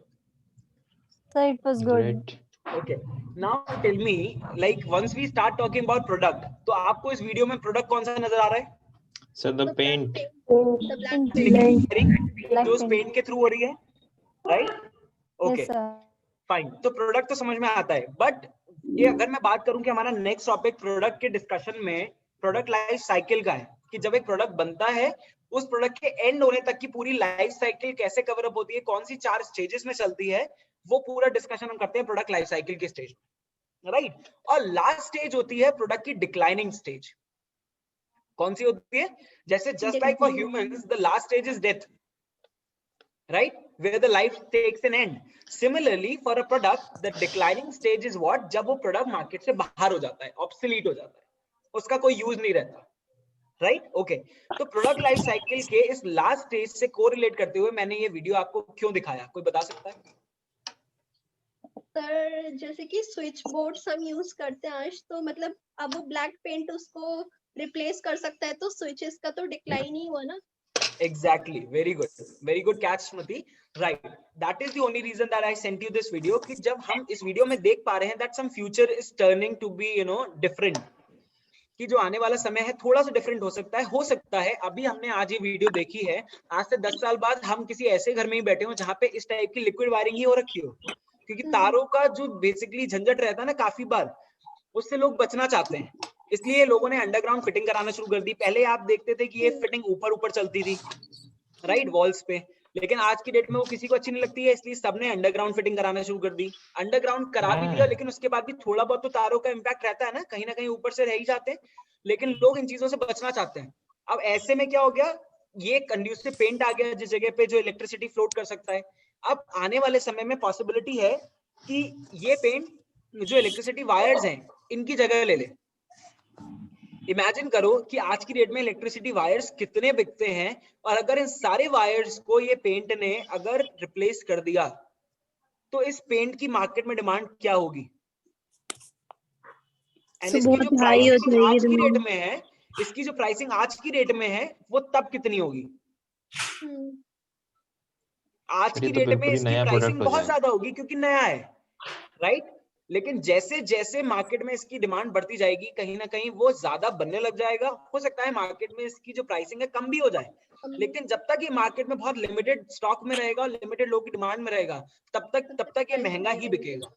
So it was good. Great. Okay, now tell me, like once we start talking about product, तो आपको इस वीडियो में प्रोडक्ट कौन सा नजर आ रहा है? So the paint. The black paint. जो उस पेंट के थ्रू हो रही है, right? Okay, Yes, sir. Fine. तो प्रोडक्ट तो समझ में आता है, बट ये अगर मैं बात करूं कि हमारा नेक्स्ट टॉपिक प्रोडक्ट के डिस्कशन में प्रोडक्ट लाइफ साइकिल का है, कि जब एक प्रोडक्ट बनता है उस प्रोडक्ट के एंड होने तक की पूरी लाइफ साइकिल कैसे कवर अप होती है, कौन सी 4 स्टेजेस में चलती है, वो पूरा डिस्कशन हम करते हैं प्रोडक्ट लाइफ साइकिल के स्टेज में, राइट? और लास्ट स्टेज होती है प्रोडक्ट की डिक्लाइनिंग स्टेज. कौन सी होती है? जैसे just like for humans the last stage is death, right, where the life takes an end. Similarly for a product the declining stage is what? जब वो प्रोडक्ट मार्केट से बाहर हो जाता है, ऑब्सोलीट हो जाता है, उसका कोई यूज नहीं रहता, राइट? ओके, तो प्रोडक्ट लाइफ साइकिल के इस लास्ट स्टेज से कोरिलेट करते हुए मैंने ये वीडियो आपको क्यों दिखाया, कोई बता सकता है? सर जैसे कि स्विच बोर्ड्स हम यूज करते हैं आज, तो मतलब अब वो ब्लैक पेंट उसको रिप्लेस कर सकता है, तो स्विचेस का तो डिक्लाइन ही हुआ ना. Exactly, very good catch Smriti, right? That is the only reason that I sent you this video, कि जब हम इस वीडियो में देख पा रहे हैं that some future is turning to be different, कि जो आने वाला समय है थोड़ा सा डिफरेंट हो सकता है. अभी हमने आज ये वीडियो देखी है, आज से 10 साल बाद हम किसी ऐसे घर में ही बैठे हो जहाँ पे इस टाइप की लिक्विड वायरिंग ही हो रखी हो, क्योंकि तारों का जो बेसिकली झंझट रहता है ना काफी बार, उससे लोग बचना चाहते हैं, इसलिए लोगों ने अंडरग्राउंड फिटिंग कराना शुरू कर दी. पहले आप देखते थे कि ये फिटिंग ऊपर चलती थी, राइट, वॉल्स पे, लेकिन आज की डेट में वो किसी को अच्छी नहीं लगती है, इसलिए सबने अंडरग्राउंड फिटिंग कराना शुरू कर दी. अंडरग्राउंड करा भी दिया, लेकिन उसके बाद भी थोड़ा बहुत तो तारों का इम्पैक्ट रहता है ना कहीं ऊपर से रह ही जाते हैं, लेकिन लोग इन चीजों से बचना चाहते हैं. अब ऐसे में क्या हो गया, ये कंड्यूसिव पेंट आ गया जिस जगह पे जो इलेक्ट्रिसिटी फ्लोट कर सकता है. अब आने वाले समय में पॉसिबिलिटी है कि ये पेंट जो इलेक्ट्रिसिटी वायर्स हैं इनकी जगह ले ले. इमेजिन करो कि आज की डेट में इलेक्ट्रिसिटी वायर्स कितने बिकते हैं, और अगर इन सारे वायर्स को ये पेंट ने अगर रिप्लेस कर दिया तो इस पेंट की मार्केट में डिमांड क्या होगी? एंड इसकी जो प्राइसिंग आज की डेट में है, इसकी जो प्राइसिंग आज की डेट में है वो तब कितनी होगी? आज की डेट में इसकी प्राइसिंग बहुत ज्यादा होगी क्योंकि नया है, राइट? लेकिन जैसे जैसे मार्केट में इसकी डिमांड बढ़ती जाएगी, कहीं ना कहीं वो ज्यादा बनने लग जाएगा. हो सकता है मार्केट में इसकी जो प्राइसिंग है कम भी हो जाए, लेकिन जब तक ये मार्केट में बहुत लिमिटेड स्टॉक में रहेगा, लिमिटेड लोगों की डिमांड में रहेगा, तब तक ये महंगा ही बिकेगा.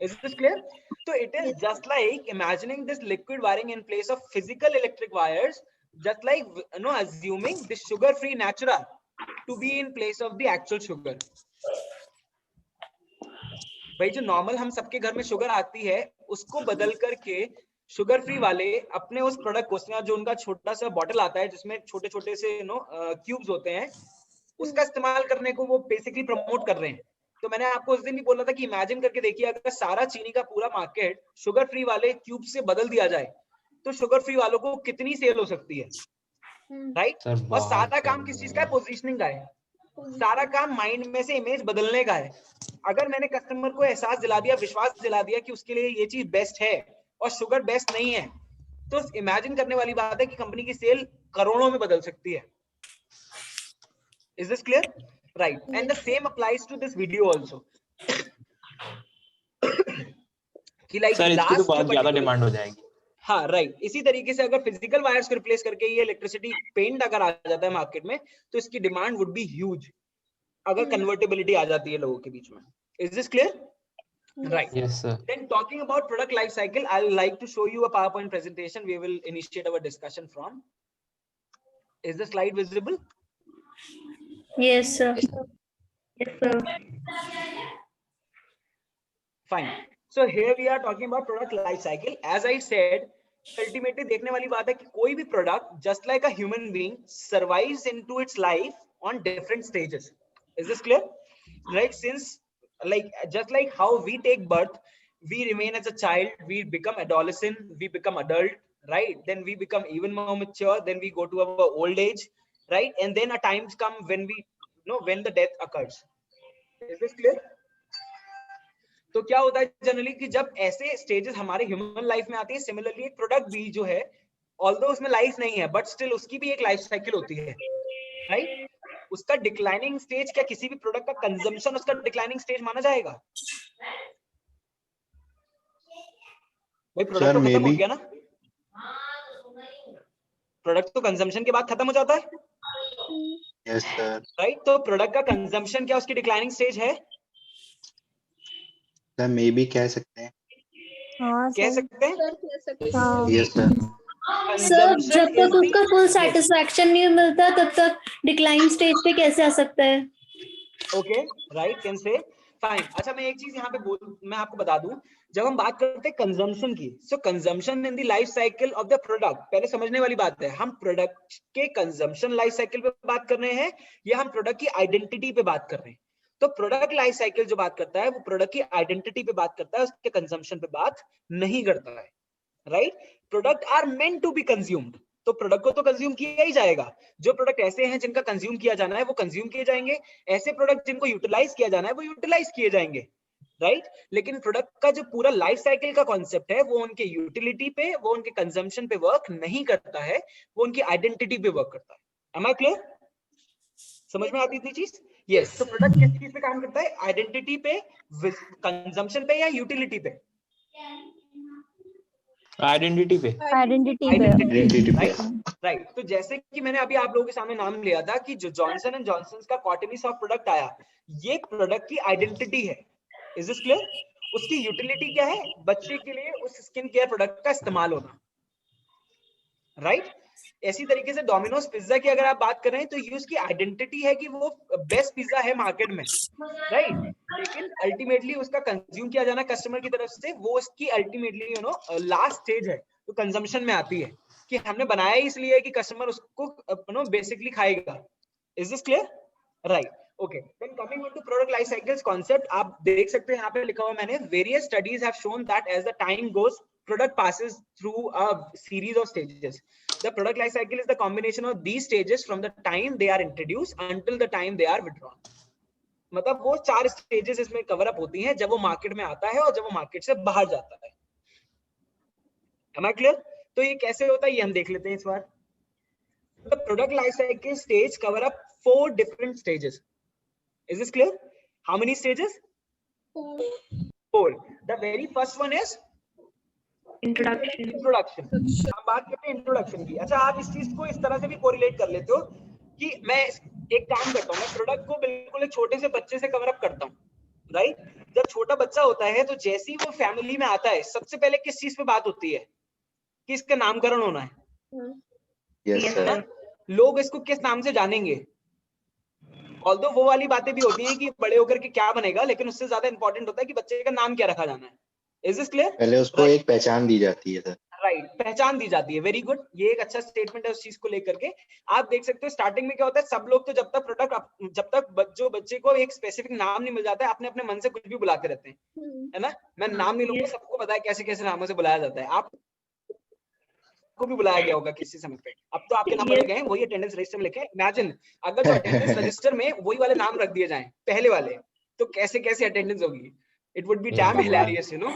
Is this clear? So it is just like imagining this liquid wiring in place of physical electric wires, just like assuming this sugar-free natural to be in place of the actual sugar. भाई जो नॉर्मल हम सबके घर में शुगर आती है, उसको बदल करके शुगर फ्री वाले अपने उस प्रोडक्ट को, जो उनका छोटा सा बॉटल आता है जिसमें छोटे छोटे से क्यूब्स होते हैं, उसका इस्तेमाल करने को वो बेसिकली प्रमोट कर रहे हैं. तो मैंने आपको उस दिन भी बोला था कि इमेजिन करके देखिए, अगर सारा चीनी का पूरा मार्केट शुगर फ्री वाले क्यूब से बदल दिया जाए तो शुगर फ्री वालों को कितनी सेल हो सकती है, राइट? और सारा काम किस चीज का है? पोजीशनिंग का है. सारा काम माइंड में से इमेज बदलने का है। अगर मैंने कस्टमर को एहसास दिला दिया, विश्वास दिला दिया कि उसके लिए ये चीज बेस्ट है और शुगर बेस्ट नहीं है, तो इमेजिन करने वाली बात है कि कंपनी की सेल करोड़ों में बदल सकती है। Is this clear? Right, and the same applies to this video also कि लाइक सर इसकी तो बहुत ज्यादा डिमांड हो जाएगी। हाँ राइट, इसी तरीके से अगर फिजिकल वायर्स को रिप्लेस करके ये इलेक्ट्रिसिटी पेंट अगर आ जाता है मार्केट में, तो इसकी डिमांड वुड बी ह्यूज अगर कन्वर्टेबिलिटी आ जाती है लोगों के बीच में। Is this clear? Right. Yes, sir. Then talking about product life cycle, I would like to show you a PowerPoint presentation. We will initiate our discussion from. Is the slide visible? Yes, sir. Yes, sir. Fine. So here we are talking about product life cycle. As I said, ultimately देखने वाली बात है कि कोई भी product, just like a human being, survives into its life on different stages. Is this clear? Right? Since like just like how we take birth, we remain as a child, we become adolescent, we become adult, right? Then we become even more mature, then we go to our old age, right? And then a times come when we know when the death occurs. Is this clear? तो क्या होता है जनरली कि जब ऐसे स्टेजेस हमारे ह्यूमन लाइफ में आती है, सिमिलरली एक प्रोडक्ट भी जो है, ऑल्दो उसमें लाइफ नहीं है, बट स्टिल उसकी भी एक लाइफ साइकिल होती है, राइट? उसका डिक्लाइनिंग स्टेज, क्या किसी भी प्रोडक्ट का कंजम्पशन उसका डिक्लाइनिंग स्टेज माना जाएगा? भाई प्रोडक्ट तो खत्म हो गया ना, प्रोडक्ट तो कंजम्पशन के बाद खत्म हो जाता है। Yes sir. राइट, तो प्रोडक्ट का कंजम्पशन क्या उसकी डिक्लाइनिंग स्टेज है? सर मे बी कह सकते हैं। हाँ कह सकते हैं। सर कह सकते हैं। हाँ यस सर। सर जब तक उसका फुल सेटिस्फैक्शन नहीं मिलता तब तक डिक्लाइन स्टेज पे कैसे आ सकता है? Okay right, can say fine. अच्छा मैं एक चीज यहाँ पे मैं आपको बता दूं, जब हम बात करते हैं कंजम्पशन की, so consumption in the life cycle of the product, पहले समझने वाली बात है, हम प्रोडक्ट के कंजम्पशन लाइफ साइकिल पे बात कर रहे हैं या हम प्रोडक्ट की आइडेंटिटी पे बात कर रहे हैं? तो प्रोडक्ट लाइफ साइकिल जो बात करता है वो प्रोडक्ट की आइडेंटिटी पे बात करता है, उसके कंजम्पशन पे बात नहीं करता है, right? Product are meant to be consumed, तो प्रोडक्ट को तो कंज्यूम किया ही जाएगा। जो प्रोडक्ट ऐसे हैं जिनका कंज्यूम किया जाना है वो कंज्यूम किए जाएंगे, ऐसे प्रोडक्ट जिनको यूटिलाइज किया जाना है वो यूटिलाइज किए जाएंगे, राइट? लेकिन प्रोडक्ट का जो पूरा लाइफ साइकिल का कॉन्सेप्ट है वो उनके यूटिलिटी पे, वो उनके कंजम्पशन पे वर्क नहीं करता है, वो उनकी आइडेंटिटी पे वर्क करता है। Am I clear? समझ में आती इतनी चीज? यस। तो प्रोडक्ट किस चीज पे काम करता है? आइडेंटिटी पे, कंजम्पशन पे या यूटिलिटी पे? आइडेंटिटी पे। आइडेंटिटी पे। राइट। तो जैसे कि मैंने अभी आप लोगों के सामने नाम लिया था कि जो जॉनसन एंड जॉनसन का कॉटनी सॉफ्ट प्रोडक्ट आया, ये प्रोडक्ट की आइडेंटिटी है। Is this clear? उसकी यूटिलिटी क्या है? बच्चे के लिए उस स्किन केयर प्रोडक्ट का इस्तेमाल होना, राइट? ऐसी तरीके से डोमिनोज पिज्जा की अगर आप बात कर रहे हैं तो ये उसकी आइडेंटिटी है कि वो बेस्ट पिज्जा है मार्केट में, राइट? लेकिन अल्टीमेटली उसका कंज्यूम किया जाना कस्टमर की तरफ से, वो उसकी अल्टीमेटली लास्ट स्टेज है, तो कंजम्पशन में आती है कि हमने बनाया इसलिए कि कस्टमर उसको बेसिकली खाएगा। Is this clear? Right, okay. Then coming on to product life cycles concept, आप देख सकते हैं यहाँ पे लिखा हुआ मैंने, various studies have shown that as the time goes product passes through a series of stages. The product life cycle is the combination of these stages from the time they are introduced until the time they are withdrawn. मतलब वो 4 स्टेजेस इसमें कवर अप होती हैं जब वो मार्केट में आता है और जब वो मार्केट से बाहर जाता है। Am I clear? तो ये कैसे होता है ये हम देख लेते हैं इस बार। The product life cycle stage cover up 4 different stages. Is this clear? How many stages? 4. The very first one is introduction. हम बात करते हैं इंट्रोडक्शन की। अच्छा, आप इस चीज को इस तरह से भी कोरिलेट कर लेते हो कि मैं एक काम करता हूँ, मैं प्रोडक्ट को बिल्कुल एक छोटे से बच्चे से कवर अप करता हूँ, राइट? जब छोटा बच्चा होता है तो जैसे ही वो फैमिली में आता है, सबसे पहले किस चीज पे बात होती है कि इसका नामकरण होना है। Yes sir. लोग इसको किस नाम से जानेंगे? ऑल्दो वो वाली बातें भी होती हैं कि बड़े होकर के क्या बनेगा, लेकिन उससे ज्यादा इंपॉर्टेंट होता है कि बच्चे का नाम क्या रखा जाना है। Is this clear? पहले उसको एक पहचान दी जाती है सर। राइट, पहचान दी जाती है। वेरी गुड, ये एक अच्छा स्टेटमेंट है उस चीज को लेकर के। आप देख सकते हो स्टार्टिंग में क्या होता है, सब लोग तो जब तक जो बच्चे को एक स्पेसिफिक नाम नहीं मिल जाता है, अपने अपने मन से कुछ भी बुलाते रहते हैं, है ना? मैं नाम नहीं लूंगा, सबको पता है कैसे कैसे नामों से बुलाया जाता है। आप आपको भी बुलाया गया होगा किसी समय पे, अब तो आपके नंबर लिखे हैं, वही अटेंडेंस रजिस्टर में लिखे हैं। इमेजिन अगर जो अटेंडेंस रजिस्टर में वही वाले नाम रख दिए जाएं पहले वाले, तो कैसे कैसे अटेंडेंस होगी? It would be dam hilarious, you know.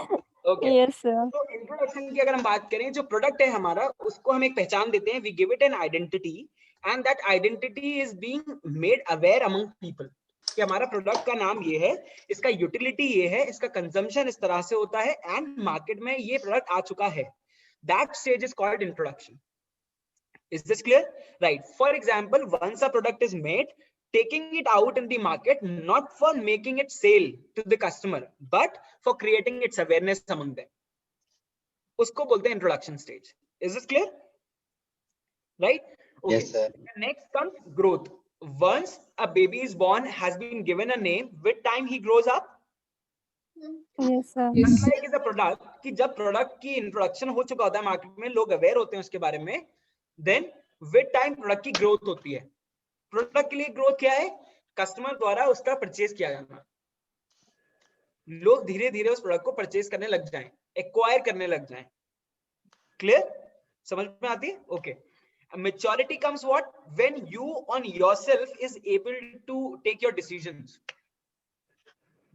Okay, Yes, sir. तो इंट्रोडक्शन की अगर हम बात करें, जो प्रोडक्ट है हमारा उसको हम एक पहचान देते हैं, we give it an identity, and that identity is being made aware among people कि हमारा प्रोडक्ट का नाम ये है, इसका यूटिलिटी ये है, इसका कंजम्पशन इस तरह से होता है, एंड मार्केट में ये प्रोडक्ट आ चुका है। That stage is called introduction. Is this clear? Right. For example, once a product is made, taking it out in the market, not for making it sale to the customer, but for creating its awareness among them. Usko bolte hain introduction stage. Is this clear? Right? Okay. Yes, sir. Next comes growth. Once a baby is born, has been given a name, with time he grows up. Yes, sir. Just like is a product, कि जब प्रोडक्ट की इंट्रोडक्शन हो चुका होता है मार्केट में, लोग अवेयर होते हैं उसके बारे में, देन विद टाइम प्रोडक्ट की ग्रोथ होती है। प्रोडक्ट के लिए ग्रोथ क्या है? कस्टमर द्वारा उसका परचेज किया जाना। लोग धीरे धीरे उस प्रोडक्ट को परचेज करने लग जाएं, एक्वायर करने लग जाएं। क्लियर? समझ में आती है? Okay. Maturity comes what? When you on yourself is able to take your decisions.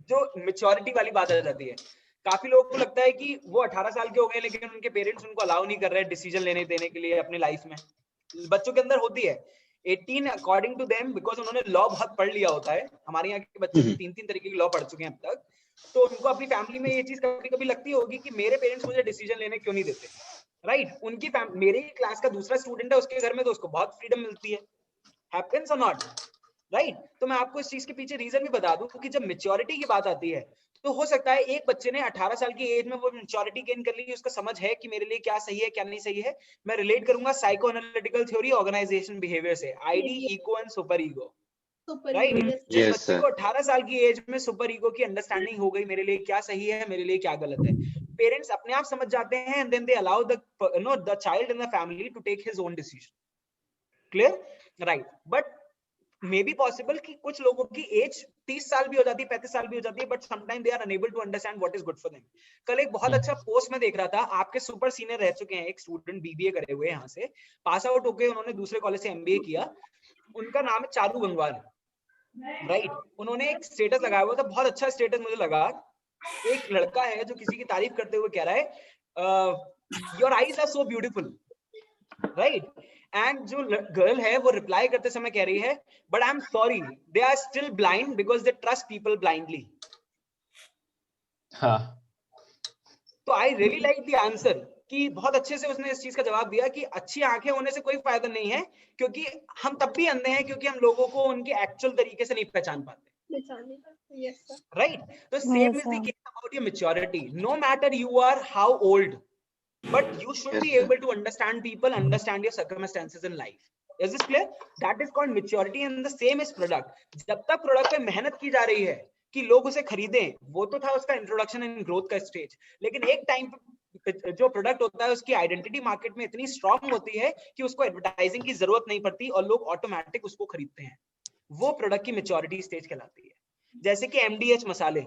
जो मेच्योरिटी वाली बात आ जाती है। काफी लोगों को लगता है कि वो 18 साल के हो गए लेकिन उनके पेरेंट्स उनको अलाउ नहीं कर रहे डिसीजन लेने देने के लिए अपनी लाइफ में। बच्चों के अंदर होती है 18 अकॉर्डिंग टू देम, बिकॉज उन्होंने लॉ बहुत पढ़ लिया होता है। हमारे यहाँ के बच्चे 3-3 तरीके की लॉ पढ़ चुके हैं अब तक, तो उनको अपनी फैमिली में ये चीज कभी कभी लगती होगी कि मेरे पेरेंट्स मुझे डिसीजन लेने क्यों नहीं देते। राइट? उनकी मेरे क्लास का दूसरा स्टूडेंट है, उसके घर में तो उसको बहुत फ्रीडम मिलती है। हैपेंस और नॉट? राइट? तो मैं आपको इस चीज के पीछे रीजन भी बता दूं, क्योंकि जब मेच्योरिटी की बात आती है तो हो सकता है एक बच्चे ने 18 साल की एज में वो मेच्योरिटी गेन कर ली, उसका समझ है कि मेरे लिए क्या सही है क्या नहीं सही है। मैं रिलेट करूंगा psychoanalytical theory organisation behaviour से, id, ego and super ego. Right? जिस बच्चे को 18 साल की एज में सुपर ईगो की अंडरस्टैंडिंग हो गई, मेरे लिए क्या सही है मेरे लिए क्या गलत है, पेरेंट्स अपने आप समझ जाते हैं, and then they allow the child in the family to take his own decision. Clear? Right? But may be possible कि कुछ लोगों की एज 30 साल भी हो जाती है, 35 साल भी हो जाती है, but sometime they are unable to understand what is good for them. कल एक बहुत अच्छा पोस्ट में देख रहा था, आपके सुपर सीनियर रह चुके हैं एक स्टूडेंट, बीबीए करे हुए, यहाँ से पास आउट होके उन्होंने दूसरे कॉलेज से एमबीए किया, उनका नाम है चारू गंगवार। राइट? उन्होंने एक स्टेटस लगाया हुआ था, बहुत अच्छा स्टेटस मुझे लगा। एक लड़का है जो किसी की तारीफ करते हुए कह रहा है your eyes are so beautiful. Right? And जो गर्ल है वो रिप्लाई करते समय कह रही है, but I am sorry they are still blind because they trust people blindly. हाँ, तो I really like the answer कि बहुत अच्छे से उसने इस चीज का जवाब दिया कि अच्छी आंखें होने से कोई फायदा नहीं है, क्योंकि हम तब भी अंधे हैं क्योंकि हम लोगों को उनके एक्चुअल तरीके से नहीं पहचान पाते। राइट? तो same is the case about your maturity. No matter you are how old, but you should be able to understand people, understand your circumstances in life. Is this clear? That is called maturity, and the same is product. जब तक प्रोडक्ट पे मेहनत की जा रही है कि लोग उसे खरीदें, वो तो था उसका इंट्रोडक्शन एंड ग्रोथ का स्टेज, लेकिन एक टाइम पे जो प्रोडक्ट होता है उसकी आइडेंटिटी मार्केट में इतनी स्ट्रांग होती है कि उसको एडवर्टाइजिंग की जरूरत नहीं पड़ती और लोग ऑटोमेटिक उसको खरीदते हैं। वो प्रोडक्ट की मैच्योरिटी स्टेज कहलाती है। जैसे कि एमडीएच मसाले,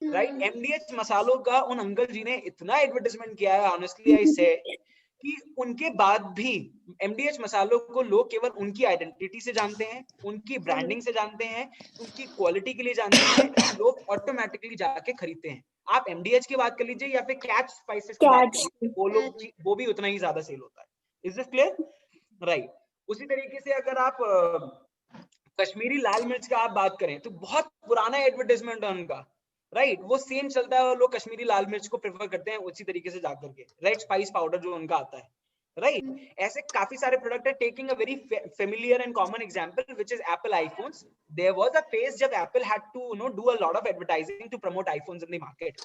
राइट? एमडीएच मसालों का उन अंकल जी ने इतना एडवर्टाइजमेंट किया है, ऑनेस्टली आई से, कि उनके बाद भी एमडीएच मसालों को लोग केवल उनकी आइडेंटिटी से जानते हैं, उनकी ब्रांडिंग से जानते हैं, उनकी क्वालिटी के लिए जानते हैं, लोग ऑटोमेटिकली जाके खरीदते हैं। आप एमडीएच की बात कर लीजिए या फिर कैच स्पाइसेस की बात कर लीजिए, वो भी उतना ही ज्यादा सेल होता है। Is this clear? राइट? उसी तरीके से अगर आप कश्मीरी लाल मिर्च का आप बात करें तो बहुत पुराना एडवर्टाइजमेंट है उनका। राइट? वो सेम चलता है और लोग कश्मीरी लाल मिर्च को प्रेफर करते हैं उसी तरीके से जाकर के। रेड स्पाइस पाउडर जो उनका आता है। राइट? ऐसे काफी सारे प्रोडक्ट है। Taking a very familiar and common example which is Apple iPhones. There was a phase जब Apple had to do a lot of advertising to promote iPhones in the market,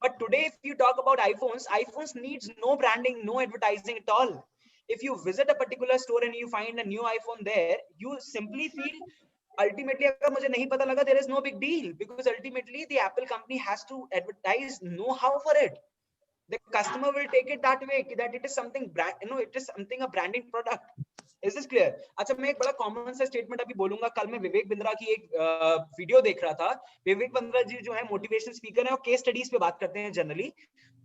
but today if you talk about iPhones needs no branding, no advertising at all. If you visit a particular store and you find a new iPhone there, you simply feel ultimately अगर मुझे नहीं पता लगा, there is no big deal, because ultimately the Apple company has to advertise know-how for it. The customer will take it that way, that it is something it is something a branding product. Is this clear? अच्छा, मैं एक बड़ा कॉमन सा स्टेटमेंट अभी बोलूंगा. कल मैं विवेक बिंद्रा की एक वीडियो देख रहा था. विवेक बिंद्रा जी जो है मोटिवेशनल स्पीकर है और केस स्टडीज पे बात करते हैं जनरली.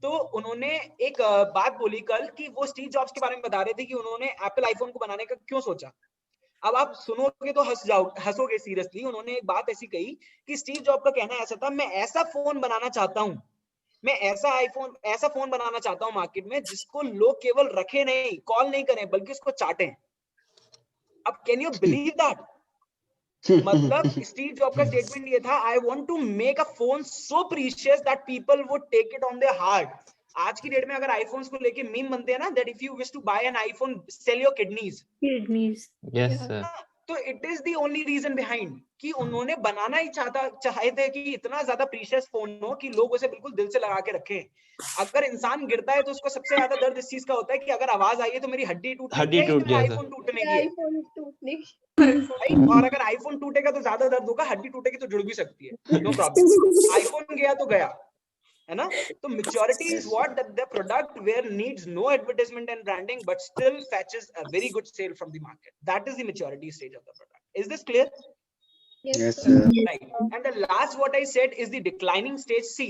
तो उन्होंने एक बात बोली कल कि वो स्टीव जॉब्स के बारे में बता रहे थे कि उन्होंने एप्पल आईफोन को बनाने का क्यों सोचा. अब आप सुनोगे तो हंसोगे सीरियसली. उन्होंने एक बात ऐसी कही कि स्टीव जॉब का कहना ऐसा था, मैं ऐसा फोन बनाना चाहता हूं, मैं ऐसा फोन बनाना चाहता हूं मार्केट में जिसको लोग केवल रखे नहीं, कॉल नहीं करें, बल्कि उसको चाटें. अब कैन यू बिलीव दैट? मतलब स्टीव जॉब का स्टेटमेंट ये था, I want to make a phone so precious that people would take it on their heart. आज की डेट में अगर आईफोन्स को लेके मीम बनते हैं ना, that if you wish to buy an iPhone sell your kidneys. Yes sir. तो it is the only reason behind कि उन्होंने बनाना ही चाहे थे कि इतना ज्यादा प्रीशियस फोन हो कि लोग उसे बिल्कुल दिल से लगा के रखें. अगर इंसान गिरता है तो उसको सबसे ज्यादा दर्द इस चीज का होता है कि अगर आवाज आई है तो मेरी हड्डी टूट गई, आईफोन टूटने की है. आईफोन टूटने की. और अगर आईफोन टूटेगा तो ज्यादा दर्द होगा, हड्डी टूटेगी तो जुड़ भी सकती है, नो प्रॉब्लम. आईफोन गया तो गया, है ना. तो maturity is what that the product where needs no advertisement and branding but still fetches a very good sale from the market. That is the maturity stage of the product. Is this clear? Yes, sir. Right. And the last what I said is the declining stage. See,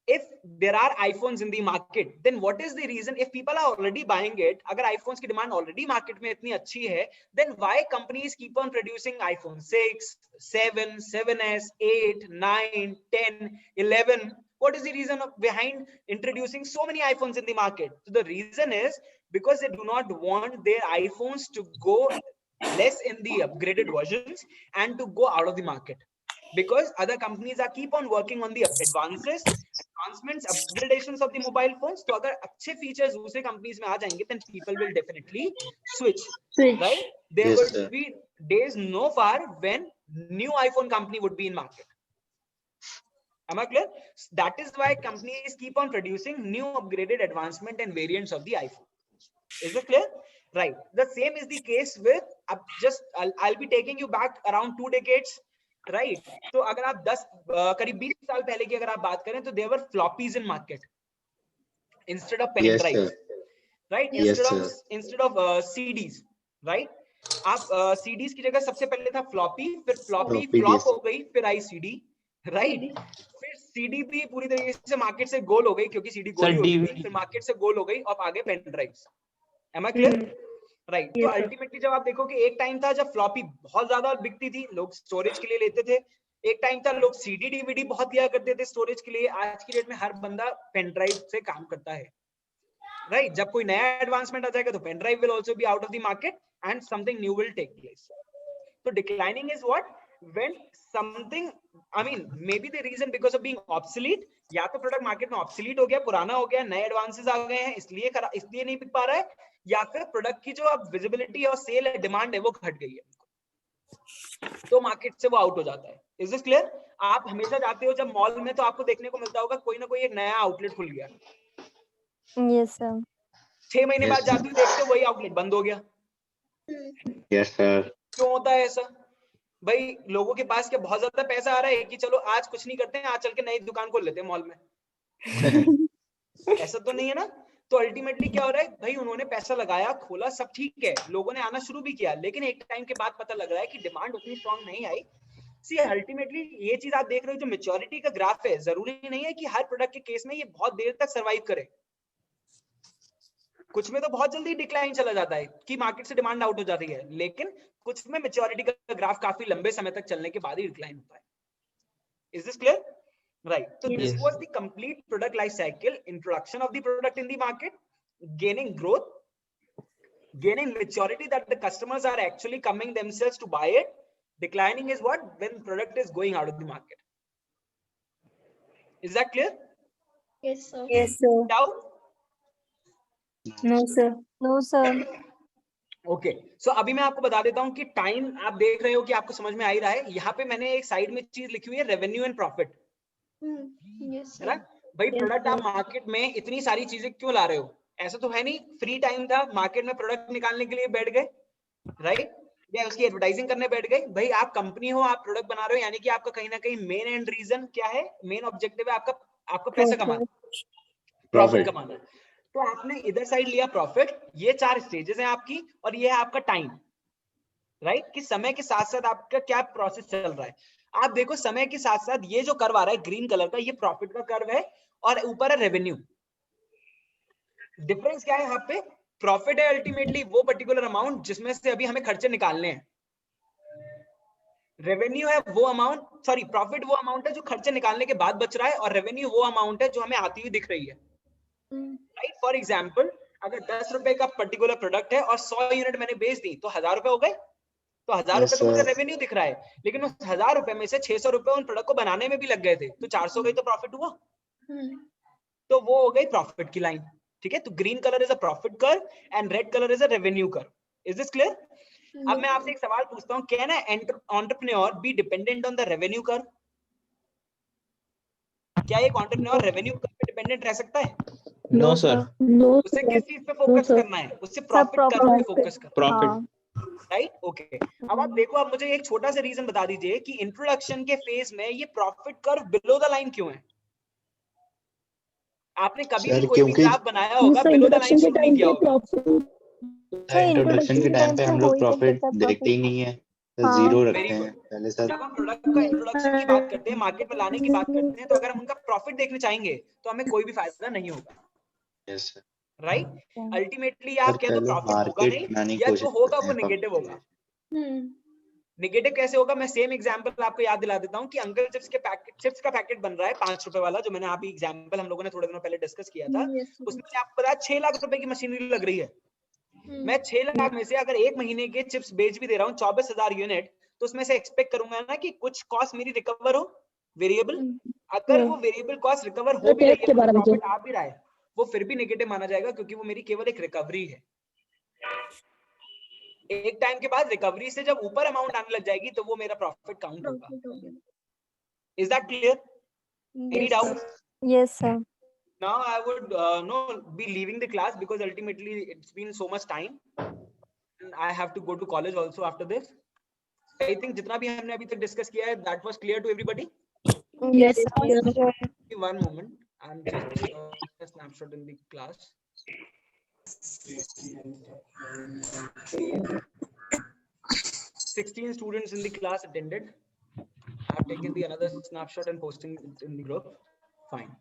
if there are iPhones in the market, then what is the reason? If people are already buying it, agar iPhones की demand already market में इतनी अच्छी है, then why companies keep on producing iPhone 6, 7, 7s, 8, 9, 10, 11? What is the reason behind introducing so many iPhones in the market? So the reason is because they do not want their iPhones to go less in the upgraded versions and to go out of the market. Because other companies are keep on working on the advancements, upgradations of the mobile phones. तो अगर अच्छे features दूसरे companies में आ जाएंगे, then people will definitely switch. Right? There Yes, would sir. be days no far when new iPhone company would be in market. Am I clear? That is why companies keep on producing new upgraded advancement and variants of the iPhone. Is it clear? Right. The same is the case with I'll be taking you back around 2 decades. Right. तो अगर आप 10 करीब 20 साल पहले की अगर आप बात करें तो there were floppies in market instead of pen Yes, drives. sir. Right. Yes, Instead of CDs. Right. आप CDs की जगह सबसे पहले था floppy, फिर floppy Floppy flop disk. हो गई, फिर आई CD. राइट. फिर सीडी भी पूरी तरीके से मार्केट से गोल हो गई क्योंकि सीडी गोल होती थी, फिर मार्केट से गोल हो गई और आगे pen drives. Am I clear? Right. तो अल्टीमेटली जब आप देखो कि एक टाइम था जब फ्लॉपी बहुत ज्यादा बिकती थी, लोग स्टोरेज के लिए लेते थे. एक टाइम था लोग सीडी डीवीडी बहुत लिया करते थे स्टोरेज के लिए. आज की डेट में हर बंदा पेन ड्राइव से काम करता है. राइट. जब कोई नया एडवांसमेंट आ जाएगा तो pen drive will also be out of the market and something new will take place. तो declining is what? When something, I mean, maybe the reason because of being obsolete, या तो प्रोडक्ट मार्केट में obsolete हो गया, पुराना हो गया, नए एडवांसेस आ गए हैं, इसलिए नहीं बिक पा रहा है, या फिर प्रोडक्ट की जो अब विजिबिलिटी और सेल डिमांड है वो घट गई है, तो मार्केट से वो आउट हो जाता है. Is this clear? आप हमेशा जाते हो जब मॉल में तो आपको देखने को मिलता होगा कोई ना कोई एक नया आउटलेट खुल गया. Yes, sir. 6 महीने Yes, बाद जाते हो देखते हो वही आउटलेट बंद हो गया. Yes, sir. क्यों होता है ऐसा? भाई लोगों के पास क्या बहुत ज्यादा पैसा आ रहा है कि चलो आज कुछ नहीं करते हैं, आज चल के नई दुकान खोल लेते हैं मॉल में? ऐसा तो नहीं है ना. तो अल्टीमेटली क्या हो रहा है भाई, उन्होंने पैसा लगाया, खोला, सब ठीक है, लोगों ने आना शुरू भी किया, लेकिन एक टाइम के बाद पता लग रहा है कि डिमांड उतनी स्ट्रांग नहीं आई. सी अल्टीमेटली ये चीज आप देख रहे हो जो मैच्योरिटी का ग्राफ है, जरूरी नहीं है कि हर प्रोडक्ट के केस में ये बहुत देर तक सर्वाइव करे. कुछ में तो बहुत जल्दी डिक्लाइन चला जाता है कि मार्केट से डिमांड आउट हो जाती है, लेकिन कुछ में मैच्योरिटी का ग्राफ काफी लंबे समय तक चलने के बाद ही डिक्लाइन होता है. Is this clear? Right. So this was the complete product life cycle, introduction of the product in the market, gaining growth, gaining maturity that the customers are actually coming themselves to buy it. Declining is what? When product is going out of the market. Is that clear? Yes, sir. Yes, sir. Doubt? No, sir. No, sir. Okay. So अभी मैं आपको बता देता हूं कि टाइम आप देख रहे हो कि आपको समझ में आ ही रहा है. यहाँ पे मैंने एक साइड में चीज लिखी हुई है, रेवेन्यू एंड प्रॉफिट. Yes, है ना sir. भाई? प्रोडक्ट आप मार्केट में इतनी सारी चीजें क्यों ला रहे हो? ऐसा तो है नहीं फ्री टाइम था मार्केट में प्रोडक्ट निकालने के लिए बैठ गए, राइट, या उसकी एडवर्टाइजिंग करने बैठ गए. भाई आप कंपनी हो, आप प्रोडक्ट बना रहे हो, यानी कि आपका कहीं ना कहीं मेन एंड रीजन क्या है, मेन ऑब्जेक्टिव है आपका पैसा कमाना, प्रॉफिट कमाना. तो आपने इधर साइड लिया प्रॉफिट, ये 4 स्टेजेस हैं आपकी, और ये है आपका टाइम. राइट, कि समय के साथ साथ आपका क्या प्रोसेस चल रहा है। आप देखो समय के साथ साथ ये जो कर्व आ रहा है ग्रीन कलर का, ये प्रॉफिट का कर्व है और ऊपर है रेवेन्यू। डिफरेंस क्या है यहाँ पे? प्रॉफिट है अल्टीमेटली वो पर्टिकुलर अमाउंट जिसमें से अभी हमें खर्चे निकालने हैं। रेवेन्यू है वो अमाउंट, सॉरी प्रॉफिट वो अमाउंट है जो खर्चे निकालने के बाद बच रहा है, और रेवेन्यू वो अमाउंट है जो हमें आती हुई दिख रही है। राइट, फॉर एग्जाम्पल अगर 10 रुपए का पर्टिकुलर प्रोडक्ट है और 100 यूनिट मैंने बेच दी तो 1000 रुपए हो गए। तो 1000 रुपए तो मुझे रेवेन्यू दिख रहा है, लेकिन उस 1000 रुपए में से 600 रुपए उन प्रोडक्ट को बनाने में भी लग गए थे, तो 400 गई तो प्रॉफिट हुआ। तो वो हो गई प्रॉफिट की लाइन। ठीक है, तो green colour is a profit curve and red colour is a revenue curve. Is this clear? अब मैं आपसे एक सवाल पूछता हूँ, can a entrepreneur be dependent on the revenue curve? क्या एक एंटरप्रेन्योर रेवेन्यू कर्व पे डिपेंडेंट रह सकता है? No sir. उसे किस चीज पे फोकस करना है? उससे प्रॉफिट कर्व पे फोकस करना है। प्रॉफिट। Right, okay. अब आप देखो, आप मुझे एक छोटा सा रीजन बता दीजिए कि इंट्रोडक्शन के फेज में ये profit curve below the line क्यों है? आपने कभी भी कोई भी ग्राफ बनाया होगा, बिलो द लाइन शुरू नहीं किया होगा। इंट्रोडक्शन के टाइम पे हम लोग प्रॉफिट देखते ही नहीं है, जीरो रखते हैं पहले सर। जब हम प्रोडक्ट का इंट्रोडक्शन की बात करते हैं, मार्केट में लाने की बात करते हैं, तो अगर हम उनका प्रॉफिट देखने चाहेंगे तो हमें कोई भी फायदा नहीं होगा। Yes sir. राइट, अल्टीमेटली आप कह दो प्रॉफिट होगा नहीं, या जो होगा वो नेगेटिव होगा। नेगेटिव कैसे होगा? मैं सेम एग्जांपल आपको याद दिला देता हूँ कि अंकल चिप्स का पैकेट बन रहा है 5 रुपए वाला, जो मैंने अभी एग्जांपल हम लोगों ने थोड़े दिनों पहले डिस्कस किया था। उसमें आपको पता है 6 लाख रुपए की मशीनरी लग रही है। मैं 6 लाख में से अगर एक महीने के चिप्स बेच भी दे रहा हूँ 24,000 यूनिट, तो उसमें से एक्सपेक्ट करूंगा ना कि कुछ कॉस्ट मेरी रिकवर हो, वेरिएबल। अगर वो वेरिएबल कॉस्ट रिकवर हो भी रही है, प्रॉफिट आ भी रहा है, वो फिर भी नेगेटिव माना जाएगा, क्योंकि वो मेरी केवल एक रिकवरी है। एक टाइम के बाद रिकवरी से जब ऊपर अमाउंट आने लग जाएगी तो वो मेरा प्रॉफिट काउंट होगा। Is that clear? Any doubt? Yes, sir. Now I would be leaving the class because ultimately it's been so much time and I have to go to college also after this. I think जितना भी हमने अभी तक डिस्कस किया है, that was clear to everybody? Yes, sir. One moment, I'm just a snapshot in the class. 16 students in the class attended. I have taken the another snapshot and posting it in the group. Fine.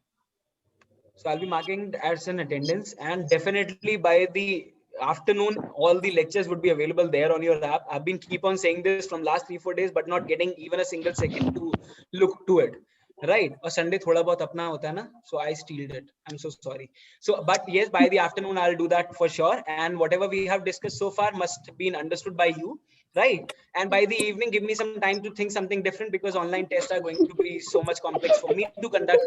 So I'll be marking as an attendance, and definitely by the afternoon, all the lectures would be available there on your app. I've been keep on saying this from last 3-4 days, but not getting even a single second to look to it. Right? Or Sunday thoda bahut apna hota hai na, so I stealed it. I'm so sorry. So, but yes, by the afternoon, I'll do that for sure. And whatever we have discussed so far must have been understood by you. Right? And by the evening, give me some time to think something different, because online tests are going to be so much complex for me to conduct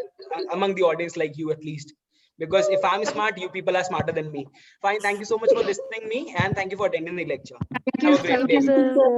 among the audience like you at least. Because if I'm smart, you people are smarter than me. Fine. Thank you so much for listening me, and thank you for attending the lecture. Have a great day. Thank you, sir.